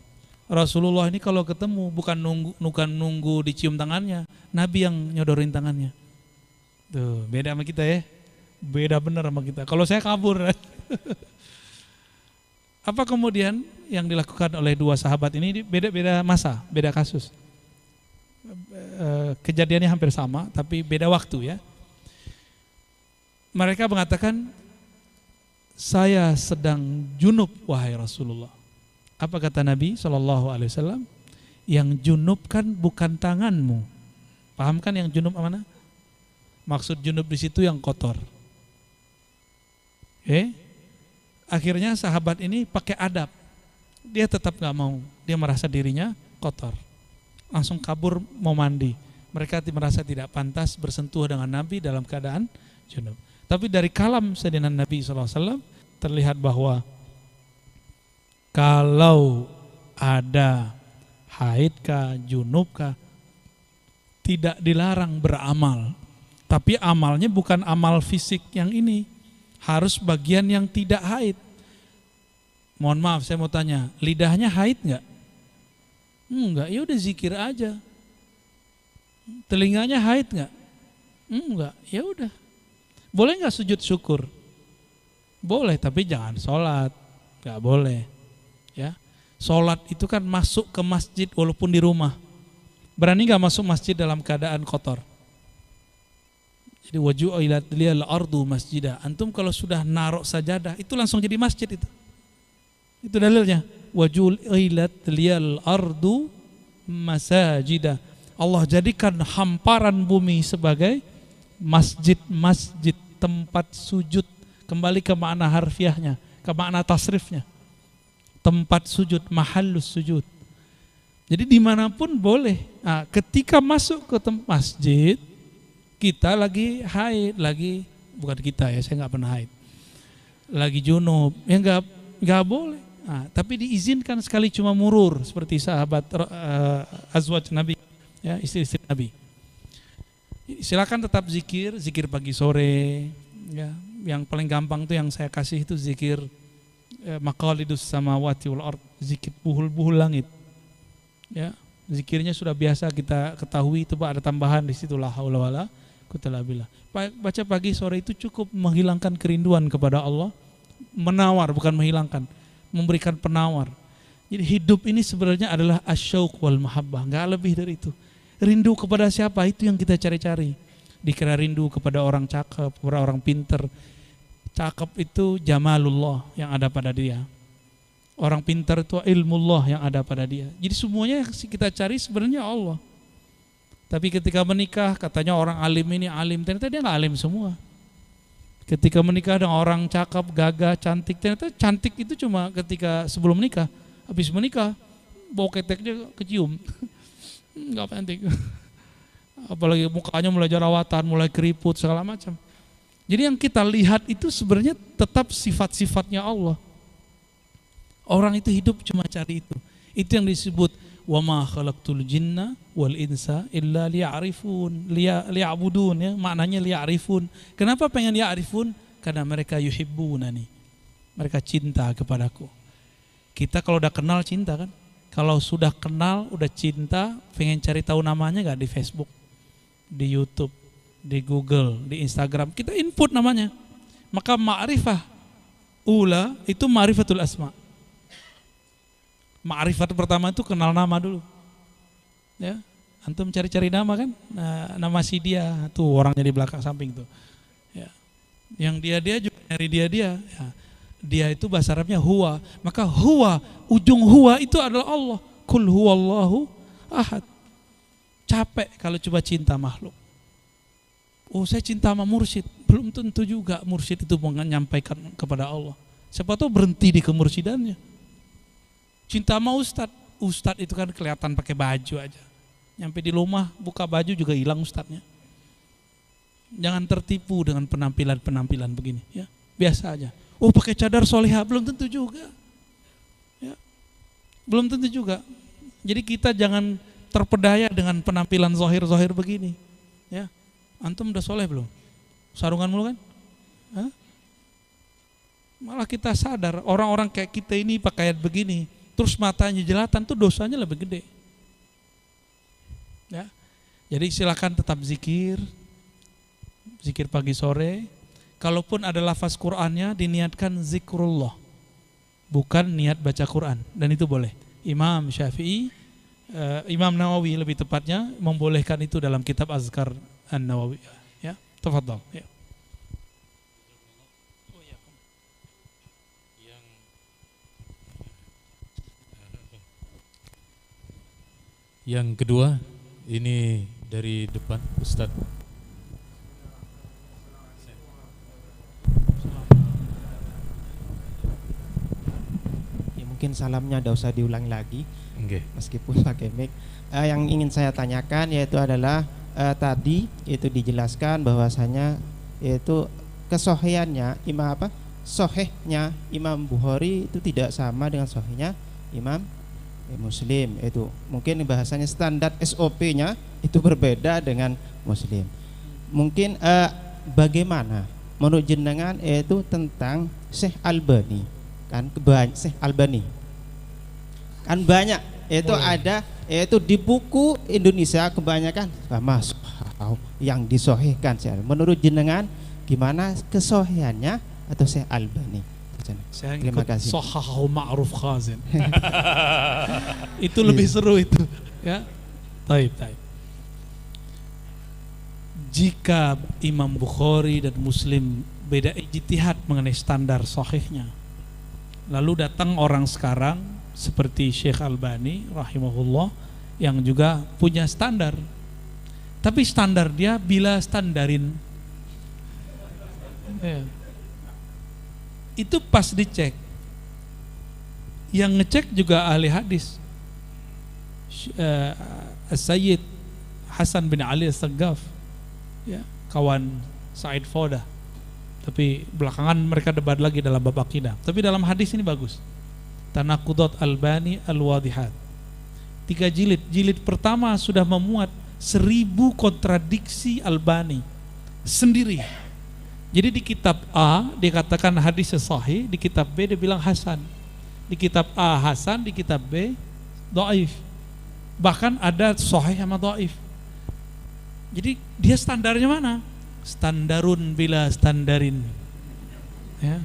Speaker 1: Rasulullah ini kalau ketemu bukan nunggu dicium tangannya, Nabi yang nyodorin tangannya. Tuh, beda sama kita ya, beda bener sama kita. Kalau saya kabur. Apa kemudian yang dilakukan oleh dua sahabat ini? Beda-beda masa, beda kasus. Kejadiannya hampir sama, tapi beda waktu ya. Mereka mengatakan, saya sedang junub wahai Rasulullah. Apa kata Nabi SAW? Yang junub kan bukan tanganmu. Paham kan yang junub mana? Maksud junub di situ yang kotor. Akhirnya sahabat ini pakai adab. Dia tetap gak mau. Dia merasa dirinya kotor. Langsung kabur mau mandi. Mereka merasa tidak pantas bersentuh dengan Nabi dalam keadaan junub. Tapi dari kalam Sayyidina Nabi SAW terlihat bahwa kalau ada haidkah, junubkah, tidak dilarang beramal. Tapi amalnya bukan amal fisik yang ini. Harus bagian yang tidak haid. Mohon maaf, saya mau tanya, lidahnya haid nggak? Enggak, ya udah zikir aja. Telinganya haid nggak? Enggak, ya udah. Boleh nggak sujud syukur? Boleh, tapi jangan sholat, nggak boleh. Ya, sholat itu kan masuk ke masjid walaupun di rumah. Berani nggak masuk masjid dalam keadaan kotor? Jadi waju'ilat liyal ardu masjidah. Antum kalau sudah narok sajadah itu langsung jadi masjid itu. Itu dalilnya. Waju'ilat liyal ardu masajidah. Allah jadikan hamparan bumi sebagai masjid-masjid, tempat sujud. Kembali ke makna harfiahnya, ke makna tasrifnya. Tempat sujud, mahallus sujud. Jadi dimanapun boleh. Nah, ketika masuk ke masjid, kita lagi haid, bukan kita ya, saya nggak pernah haid, lagi junub, ya nggak boleh. Nah, tapi diizinkan sekali cuma murur seperti sahabat azwaj Nabi, ya, istri-istri Nabi. Silakan tetap zikir pagi sore, ya. Yang paling gampang tuh yang saya kasih itu zikir maqalidus samawati wal ard, zikir buhul langit, ya. Zikirnya sudah biasa kita ketahui, itu ada tambahan di situ la haula wala quwwata illa billah. Baca pagi sore itu cukup menghilangkan kerinduan kepada Allah, menawar bukan menghilangkan, memberikan penawar. Jadi hidup ini sebenarnya adalah asyauq wal mahabbah, enggak lebih dari itu. Rindu kepada siapa, itu yang kita cari-cari. Dikira rindu kepada orang cakep, kepada orang pinter. Cakep itu jamalullah yang ada pada dia. Orang pintar itu ilmullah yang ada pada dia. Jadi semuanya yang kita cari sebenarnya Allah. Tapi ketika menikah katanya orang alim ini alim, ternyata dia nggak alim semua. Ketika menikah dengan orang cakep, gagah, cantik, ternyata cantik itu cuma ketika sebelum menikah. Habis menikah bau keteknya kecium. Nggak cantik. Apalagi mukanya mulai jerawatan, mulai keriput segala macam. Jadi yang kita lihat itu sebenarnya tetap sifat-sifatnya Allah. Orang itu hidup cuma cari itu. Itu yang disebut wa ma khalaqtul jinna wal insa illa liya'rifun, liya'budun, ya. Maknanya liya'rifun. Kenapa pengen ya'rifun? Karena mereka yuhibbunani. Mereka cinta kepadaku. Kita kalau udah kenal cinta kan? Kalau sudah kenal, udah cinta, pengen cari tahu namanya enggak di Facebook, di YouTube, di Google, di Instagram, kita input namanya. Maka ma'rifah ula itu ma'rifatul asma. Ma'rifat pertama itu kenal nama dulu. Ya, antum cari-cari nama kan? Nah, nama si dia tuh orangnya di belakang samping tuh. Ya. Yang dia juga nyari dia. Ya. Dia itu bahasa Arabnya huwa. Maka huwa, ujung huwa itu adalah Allah. Kul huwallahu ahad. Capek kalau coba cinta makhluk. Oh, saya cinta sama mursyid. Belum tentu juga mursyid itu menyampaikan kepada Allah. Siapa tahu berhenti di kemursyidannya. Cinta sama ustadz itu kan kelihatan pakai baju aja. Nyampe di rumah buka baju juga hilang ustadznya. Jangan tertipu dengan penampilan-penampilan begini, ya. Biasa aja. Oh, pakai cadar solehah, belum tentu juga. Ya. Belum tentu juga. Jadi kita jangan terpedaya dengan penampilan zohir-zohir begini. Ya. Antum udah soleh belum? Sarungan mulu kan? Hah? Malah kita sadar orang-orang kayak kita ini pakaian begini, terus matanya jelatan tuh dosanya lebih gede. Ya. Jadi silakan tetap zikir pagi sore. Kalaupun ada lafaz Qur'annya diniatkan zikrullah, bukan niat baca Qur'an, dan itu boleh. Imam Syafi'i, Imam Nawawi lebih tepatnya membolehkan itu dalam kitab Azkar An-Nawawi. Ya, tafadhal. Ya.
Speaker 2: Yang kedua, ini dari depan Ustadz.
Speaker 4: Ya, mungkin salamnya tidak usah diulang lagi, meskipun pakai mic. Yang ingin saya tanyakan yaitu adalah tadi itu dijelaskan bahwasanya yaitu kesohiannya sohehnya Imam Bukhari itu tidak sama dengan sohehnya Imam Muslim. Itu mungkin bahasanya standar SOP-nya itu berbeda dengan Muslim. Mungkin bagaimana menurut jenengan itu tentang Syekh Albani, kan Syekh Albani kan banyak itu ada itu di buku Indonesia kebanyakan masuk yang disohihkan. Menurut jenengan gimana kesohihannya atau Syekh Albani? Terima kasih.
Speaker 1: Sahahu Ma'ruf Khazin. Itu lebih seru itu, ya. Taib. Jika Imam Bukhari dan Muslim beda ijtihad mengenai standar sahihnya, lalu datang orang sekarang seperti Syekh Albani rahimahullah yang juga punya standar, tapi standar dia bila standarin, ya. Itu pas dicek, yang ngecek juga ahli hadis, Sayyid Hasan bin Ali As-Saggaf, ya, kawan Said Foda. Tapi belakangan mereka debat lagi dalam bab akidah. Tapi dalam hadis ini bagus. Tanaqudat Albani Al-Wadihat, 3 jilid. Jilid pertama sudah memuat 1000 kontradiksi Albani sendiri. Jadi di kitab A dikatakan hadis sahih, di kitab B dia bilang hasan, di kitab A hasan, di kitab B dhaif. Bahkan ada sahih sama dhaif. Jadi dia standarnya mana? Standarun bila standarin, ya.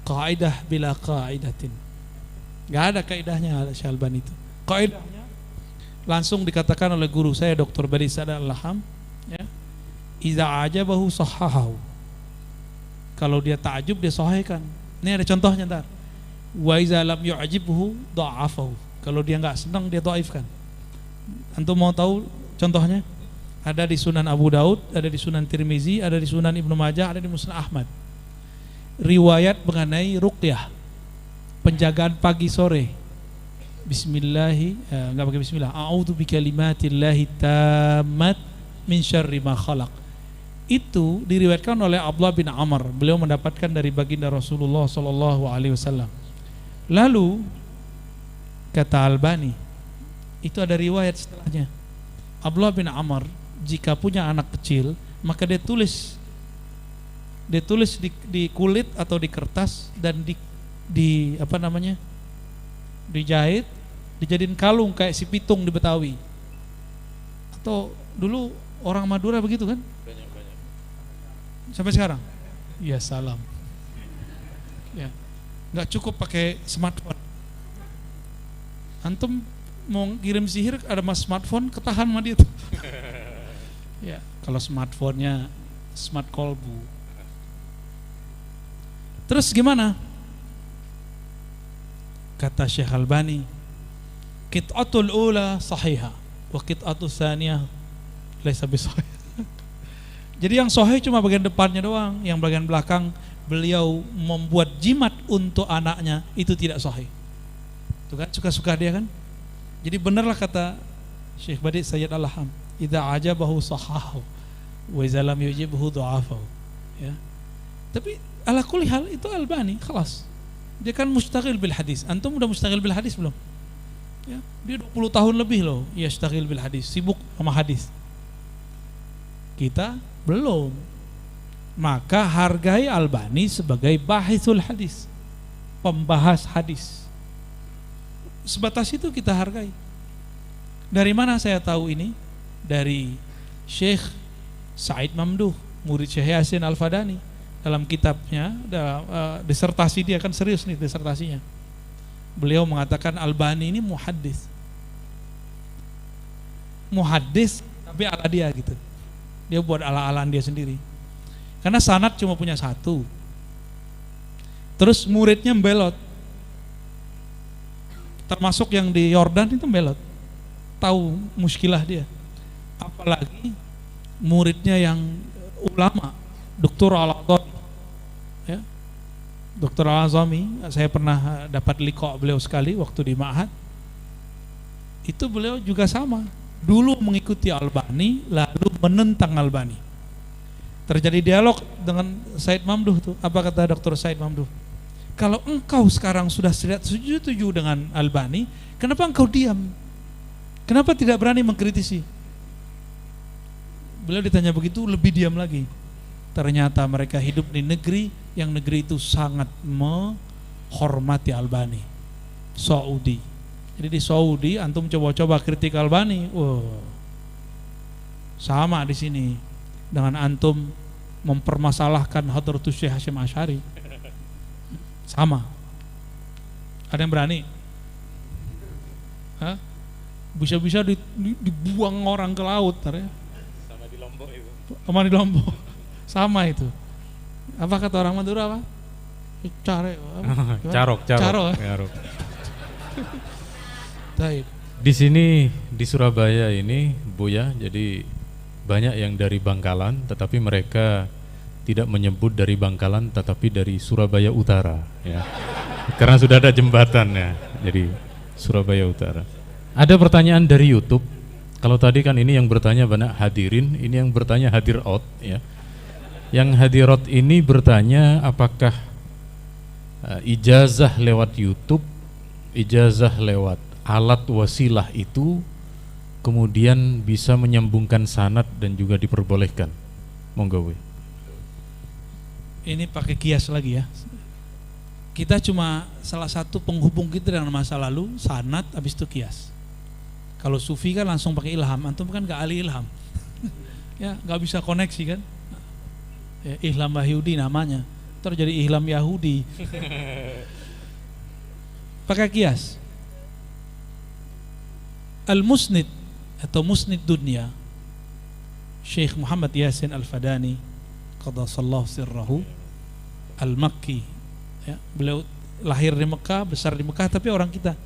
Speaker 1: Kaidah bila kaidatin. Gak ada kaidahnya Syekh Albani itu. Kaidahnya langsung dikatakan oleh guru saya Dr. Badi Sadar Al-Laham, ya. Iza ajabahu sahahahu. Kalau dia takjub dia sahihkan. Ini ada contohnya ntar. Wa iza lam yu'jibhu dha'afahu. Kalau dia enggak senang dia dhaifkan. Antum mau tahu contohnya? Ada di Sunan Abu Daud, ada di Sunan Tirmizi, ada di Sunan Ibnu Majah, ada di Musnad Ahmad. Riwayat mengenai ruqyah, penjagaan pagi sore. Enggak pakai bismillah. A'udzu bikalimatillahi tammat min syarri ma khalaq. Itu diriwayatkan oleh Abdullah bin Amr. Beliau mendapatkan dari baginda Rasulullah SAW. Lalu kata Albani, itu ada riwayat setelahnya. Abdullah bin Amr jika punya anak kecil, maka dia tulis di kulit atau di kertas dan dijahit, dijadiin kalung kayak si pitung di Betawi. Atau dulu orang Madura begitu kan? Sampai sekarang? Ya salam. Ya, nggak cukup pakai smartphone. Antum mau kirim sihir ada mas smartphone ketahan sama dia tuh. Ya, kalau smartphone-nya smart kolbu. Terus gimana? Kata Syekh Albani, qit'atul ula sahihah wa qit'atul tsaniyah laisa bisahih. Jadi yang sahih cuma bagian depannya doang, yang bagian belakang beliau membuat jimat untuk anaknya itu tidak sahih. Itu kan suka-suka dia kan? Jadi benarlah kata Syekh Badi Sayyid Al-Laham, idza ajabahu sahahu. wa idza lam yujibhu dha'afahu. Ya. Tapi ala kulli hal itu Albani, khalas. Dia kan mustaghil bil hadis. Antum udah mustaghil bil hadis belum? Ya, dia 20 tahun lebih loh yastaghil bil hadis, sibuk sama hadis. Kita belum. Maka hargai Albani sebagai bahithul hadis, pembahas hadis. Sebatas itu kita hargai. Dari mana saya tahu ini? Dari Syekh Said Mamduh, murid Syekh Yasin Al-Fadani. Dalam kitabnya, dalam disertasi dia, kan serius nih disertasinya. Beliau mengatakan Albani ini muhaddis tapi ala dia gitu. Dia buat ala-alaan dia sendiri. Karena sanad cuma punya satu. Terus muridnya membelot. Termasuk yang di Yordan itu membelot. Tahu muskilah dia. Apalagi muridnya yang ulama, Dr. Al-Azami. Ya. Dr. Al-Azami, saya pernah dapat liqa beliau sekali waktu di Ma'had. Itu beliau juga sama. Dulu mengikuti Albani, lalu menentang Albani. Terjadi dialog dengan Said Mamduh tuh. Apa kata Dr. Said Mamduh? Kalau engkau sekarang sudah setuju dengan Albani, kenapa engkau diam? Kenapa tidak berani mengkritisi? Beliau ditanya begitu, lebih diam lagi. Ternyata mereka hidup di negeri yang negeri itu sangat menghormati Albani, Saudi. Jadi di Saudi antum coba-coba kritik Albani, sama di sini dengan antum mempermasalahkan Hadratus Syekh Hasyim Asy'ari. Sama. Ada yang berani? Hah? Bisa-bisa dibuang orang ke laut, ya.
Speaker 2: Sama di Lombok itu.
Speaker 1: Sama di Lombok. Sama itu. Apa kata orang Madura apa?
Speaker 2: Carok.
Speaker 1: Taib.
Speaker 2: Di sini di Surabaya ini Buya, jadi banyak yang dari Bangkalan, tetapi mereka tidak menyebut dari Bangkalan, tetapi dari Surabaya Utara, ya. Karena sudah ada jembatannya, jadi Surabaya Utara. Ada pertanyaan dari YouTube. Kalau tadi kan ini yang bertanya banyak hadirin, ini yang bertanya hadirat, ya. Yang hadirat ini bertanya apakah ijazah lewat YouTube, ijazah lewat alat wasilah itu kemudian bisa menyambungkan sanad dan juga diperbolehkan. Monggo.
Speaker 1: Ini pakai kias lagi ya. Kita cuma salah satu penghubung kita dengan masa lalu, sanad, habis itu kias. Kalau sufi kan langsung pakai ilham, antum kan gak ahli ilham. Ya, gak bisa koneksi kan. Ya, ihlam Yahudi namanya, terus jadi ihlam Yahudi. Pakai kias. Al-Musnid atau Musnid Dunia, Syekh Muhammad Yasin Al-Fadani qaddasallahu sirrahu, Al-Makki, ya, beliau lahir di Mekah, besar di Mekah, tapi orang kita.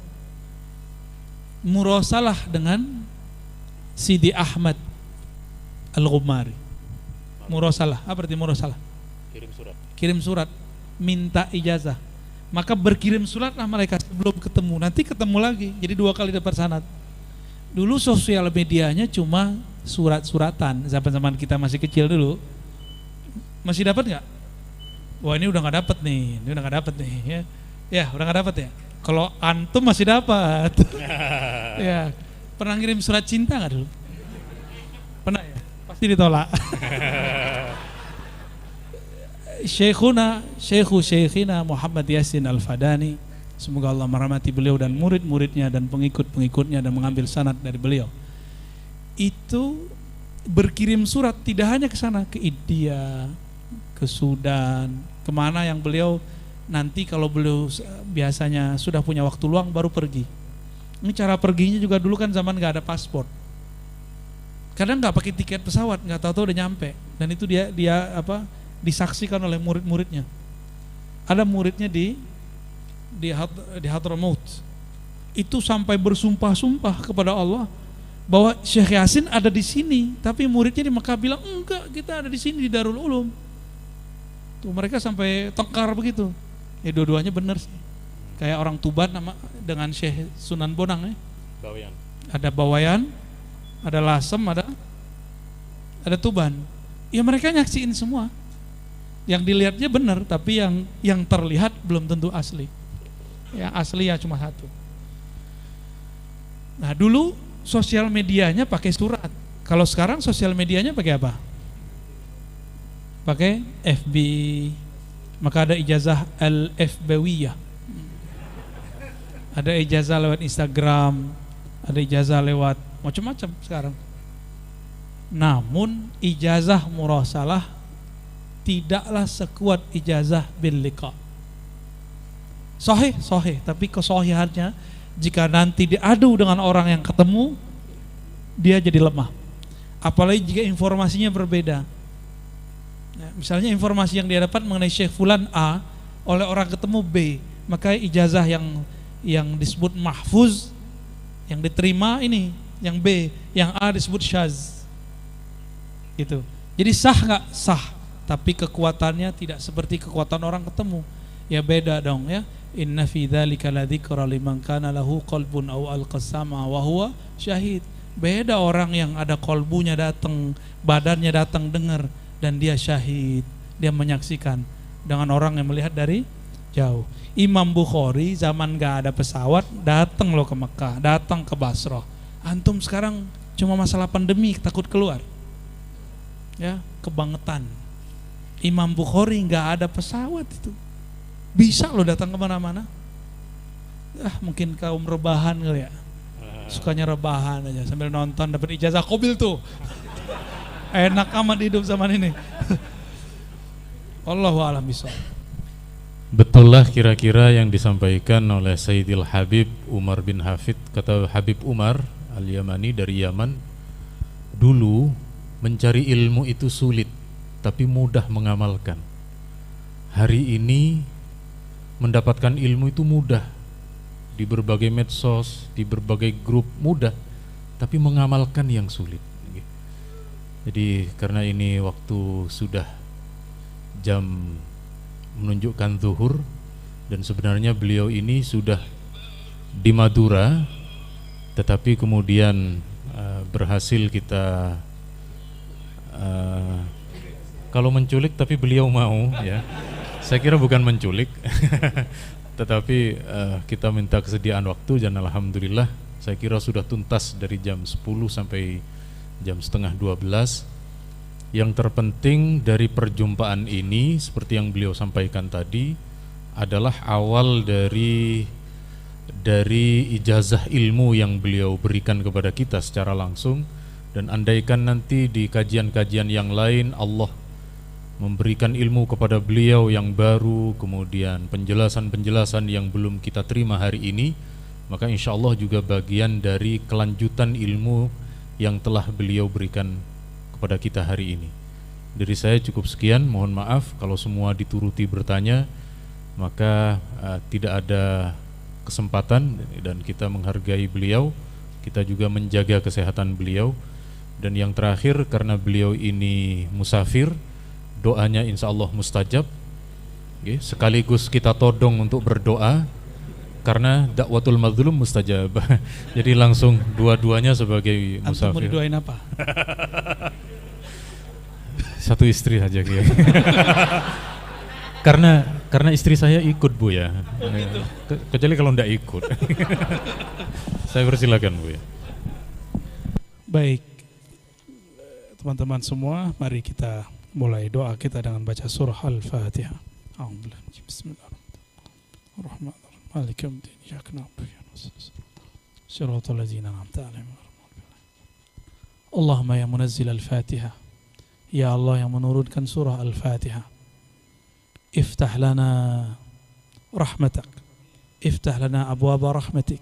Speaker 1: Murasalah dengan Sidi Ahmad Al-Ghumari. Murasalah, apa arti murasalah? Kirim surat, minta ijazah. Maka berkirim suratlah mereka sebelum ketemu. Nanti ketemu lagi, jadi 2 kali dapat sanad. Dulu sosial medianya cuma surat-suratan. Zaman-zaman kita masih kecil dulu. Masih dapat nggak? Wah, ini udah nggak dapat nih. Ini udah nggak dapat nih. Ya, udah nggak dapat ya. Kalau antum masih dapat. Ya, pernah ngirim surat cinta nggak dulu? Pernah ya? Pasti ditolak. Syekhina Muhammad Yasin Al-Fadani, semoga Allah merahmati beliau dan murid-muridnya dan pengikut-pengikutnya dan mengambil sanad dari beliau. Itu berkirim surat tidak hanya ke sana, ke India, ke Sudan, kemana yang beliau nanti kalau beliau biasanya sudah punya waktu luang baru pergi. Ini cara perginya juga dulu kan zaman nggak ada paspor. Kadang nggak pakai tiket pesawat, nggak tahu-tahu udah nyampe. Dan itu dia disaksikan oleh murid-muridnya. Ada muridnya di Hadramaut. Itu sampai bersumpah-sumpah kepada Allah bahwa Syekh Yasin ada di sini, tapi muridnya di Mekah bilang enggak, kita ada di sini di Darul Ulum. Tuh mereka sampai tengkar begitu. Ya dua-duanya benar sih. Kayak orang Tuban dengan Syekh Sunan Bonang ya.
Speaker 2: Bawayan.
Speaker 1: Ada Bawayan, ada Lasem, ada Tuban. Ya mereka nyaksiin semua. Yang dilihatnya benar, tapi yang terlihat belum tentu asli. Yang asli ya cuma satu. Nah dulu sosial medianya pakai surat. Kalau sekarang sosial medianya pakai apa? Pakai FB. Maka ada ijazah al-FBwiyah. Ada ijazah lewat Instagram, ada ijazah lewat macam-macam sekarang. Namun ijazah murasalah tidaklah sekuat ijazah bil liqa. Sahih, tapi kesahihannya jika nanti diadu dengan orang yang ketemu, dia jadi lemah. Apalagi jika informasinya berbeda. Nah, misalnya informasi yang dia dapat mengenai Syekh Fulan A oleh orang ketemu B, maka ijazah yang disebut mahfuz, yang diterima ini, yang B, yang A disebut syaz. Gitu. Jadi sah nggak? Sah, tapi kekuatannya tidak seperti kekuatan orang ketemu. Ya beda dong ya. Inna fi dzalika ladzikra liman kana lahu qalbun aw alqasama wa huwa syahid. Beda orang yang ada kolbunya datang, badannya datang dengar dan dia syahid, dia menyaksikan, dengan orang yang melihat dari jauh. Imam Bukhari zaman gak ada pesawat datang loh ke Mekah, datang ke Basrah. Antum sekarang cuma masalah pandemi takut keluar. Ya, kebangetan. Imam Bukhari gak ada pesawat itu. Bisa loh datang kemana-mana. Mungkin kaum rebahan kali ya. Sukanya rebahan aja sambil nonton dapat ijazah qabil tuh. Enak amat hidup zaman ini. Allahu a'lam bishawab.
Speaker 2: Betullah kira-kira yang disampaikan oleh Sayyidil Habib Umar bin Hafid. Kata Habib Umar Al-Yamani dari Yaman, dulu mencari ilmu itu sulit tapi mudah mengamalkan. Hari ini mendapatkan ilmu itu mudah, di berbagai medsos, di berbagai grup mudah, tapi mengamalkan yang sulit. Jadi karena ini waktu sudah jam menunjukkan zuhur, dan sebenarnya beliau ini sudah di Madura, tetapi kemudian berhasil kita kalau menculik, tapi beliau mau ya. Saya kira bukan menculik tetapi kita minta kesediaan waktu, dan alhamdulillah saya kira sudah tuntas dari jam 10 sampai jam setengah 12. Yang terpenting dari perjumpaan ini seperti yang beliau sampaikan tadi adalah awal dari ijazah ilmu yang beliau berikan kepada kita secara langsung. Dan andaikan nanti di kajian-kajian yang lain Allah memberikan ilmu kepada beliau yang baru, kemudian penjelasan-penjelasan yang belum kita terima hari ini, maka insya Allah juga bagian dari kelanjutan ilmu yang telah beliau berikan kepada kita hari ini. Dari saya cukup sekian, mohon maaf kalau semua dituruti bertanya, maka tidak ada kesempatan, dan kita menghargai beliau, kita juga menjaga kesehatan beliau. Dan yang terakhir, karena beliau ini musafir, doanya insya Allah mustajab. Sekaligus kita todong untuk berdoa, karena dakwatul mazlum mustajab. Jadi langsung dua-duanya sebagai musafir.
Speaker 1: Antum mau didoain apa?
Speaker 2: Satu istri saja karena istri saya ikut, Bu ya. Kecuali kalau enggak ikut. Saya persilakan, Bu ya.
Speaker 1: Baik, teman-teman semua, mari kita mulai doa kita dengan baca surah Al-Fatihah. Bismillahirrahmanirrahim. Maliki yaumiddin. Iyyaka na'budu wa iyyaka nasta'in. Shiratal ladzina an'amta 'alaihim. Allahumma ya munazzil Al-Fatihah. Ya Allah yang menurunkan surah Al-Fatihah, iftah lana rahmatak, iftah lana abwaba rahmatik.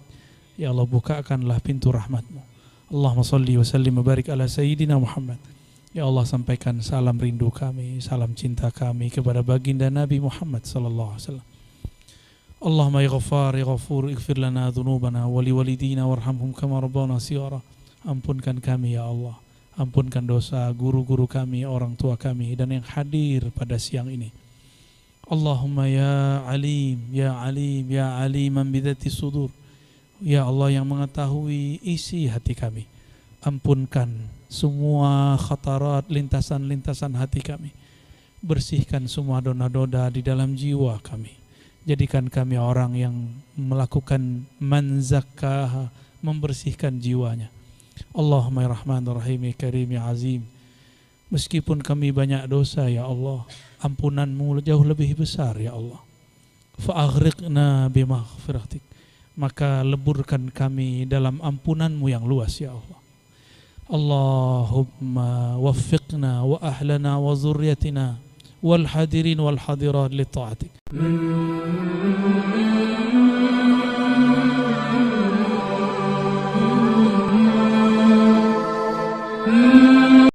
Speaker 1: Ya Allah, bukakanlah pintu rahmatmu. Allahumma salli wa sallim wa barik ala Sayyidina Muhammad. Ya Allah, sampaikan salam rindu kami, salam cinta kami kepada baginda Nabi Muhammad sallallahu alaihi wasallam. Allahumma ya Ghaffar ya Ghafur, ighfir lana dhunubana wa liwalidina warhamhum kama rabbana shighara. Ampunkan kami ya Allah, ampunkan dosa guru-guru kami, orang tua kami, dan yang hadir pada siang ini. Allahumma ya alim, ya alim, ya aliman bidhati sudur. Ya Allah yang mengetahui isi hati kami. ampunkan semua khatarat, lintasan-lintasan hati kami. Bersihkan semua dosa-dosa di dalam jiwa kami. Jadikan kami orang yang melakukan man zakkaha, membersihkan jiwanya. Allahumma ya Rahmanur Rahim ya Karim ya Azim. Meskipun kami banyak dosa ya Allah, ampunanmu jauh lebih besar ya Allah. Fa'aghriqna bimaghfiratik, maka leburkan kami dalam ampunanmu yang luas ya Allah. Allahumma waffiqna wa ahlana wa zurriyatina wal hadirin wal hadirat li ta'atik.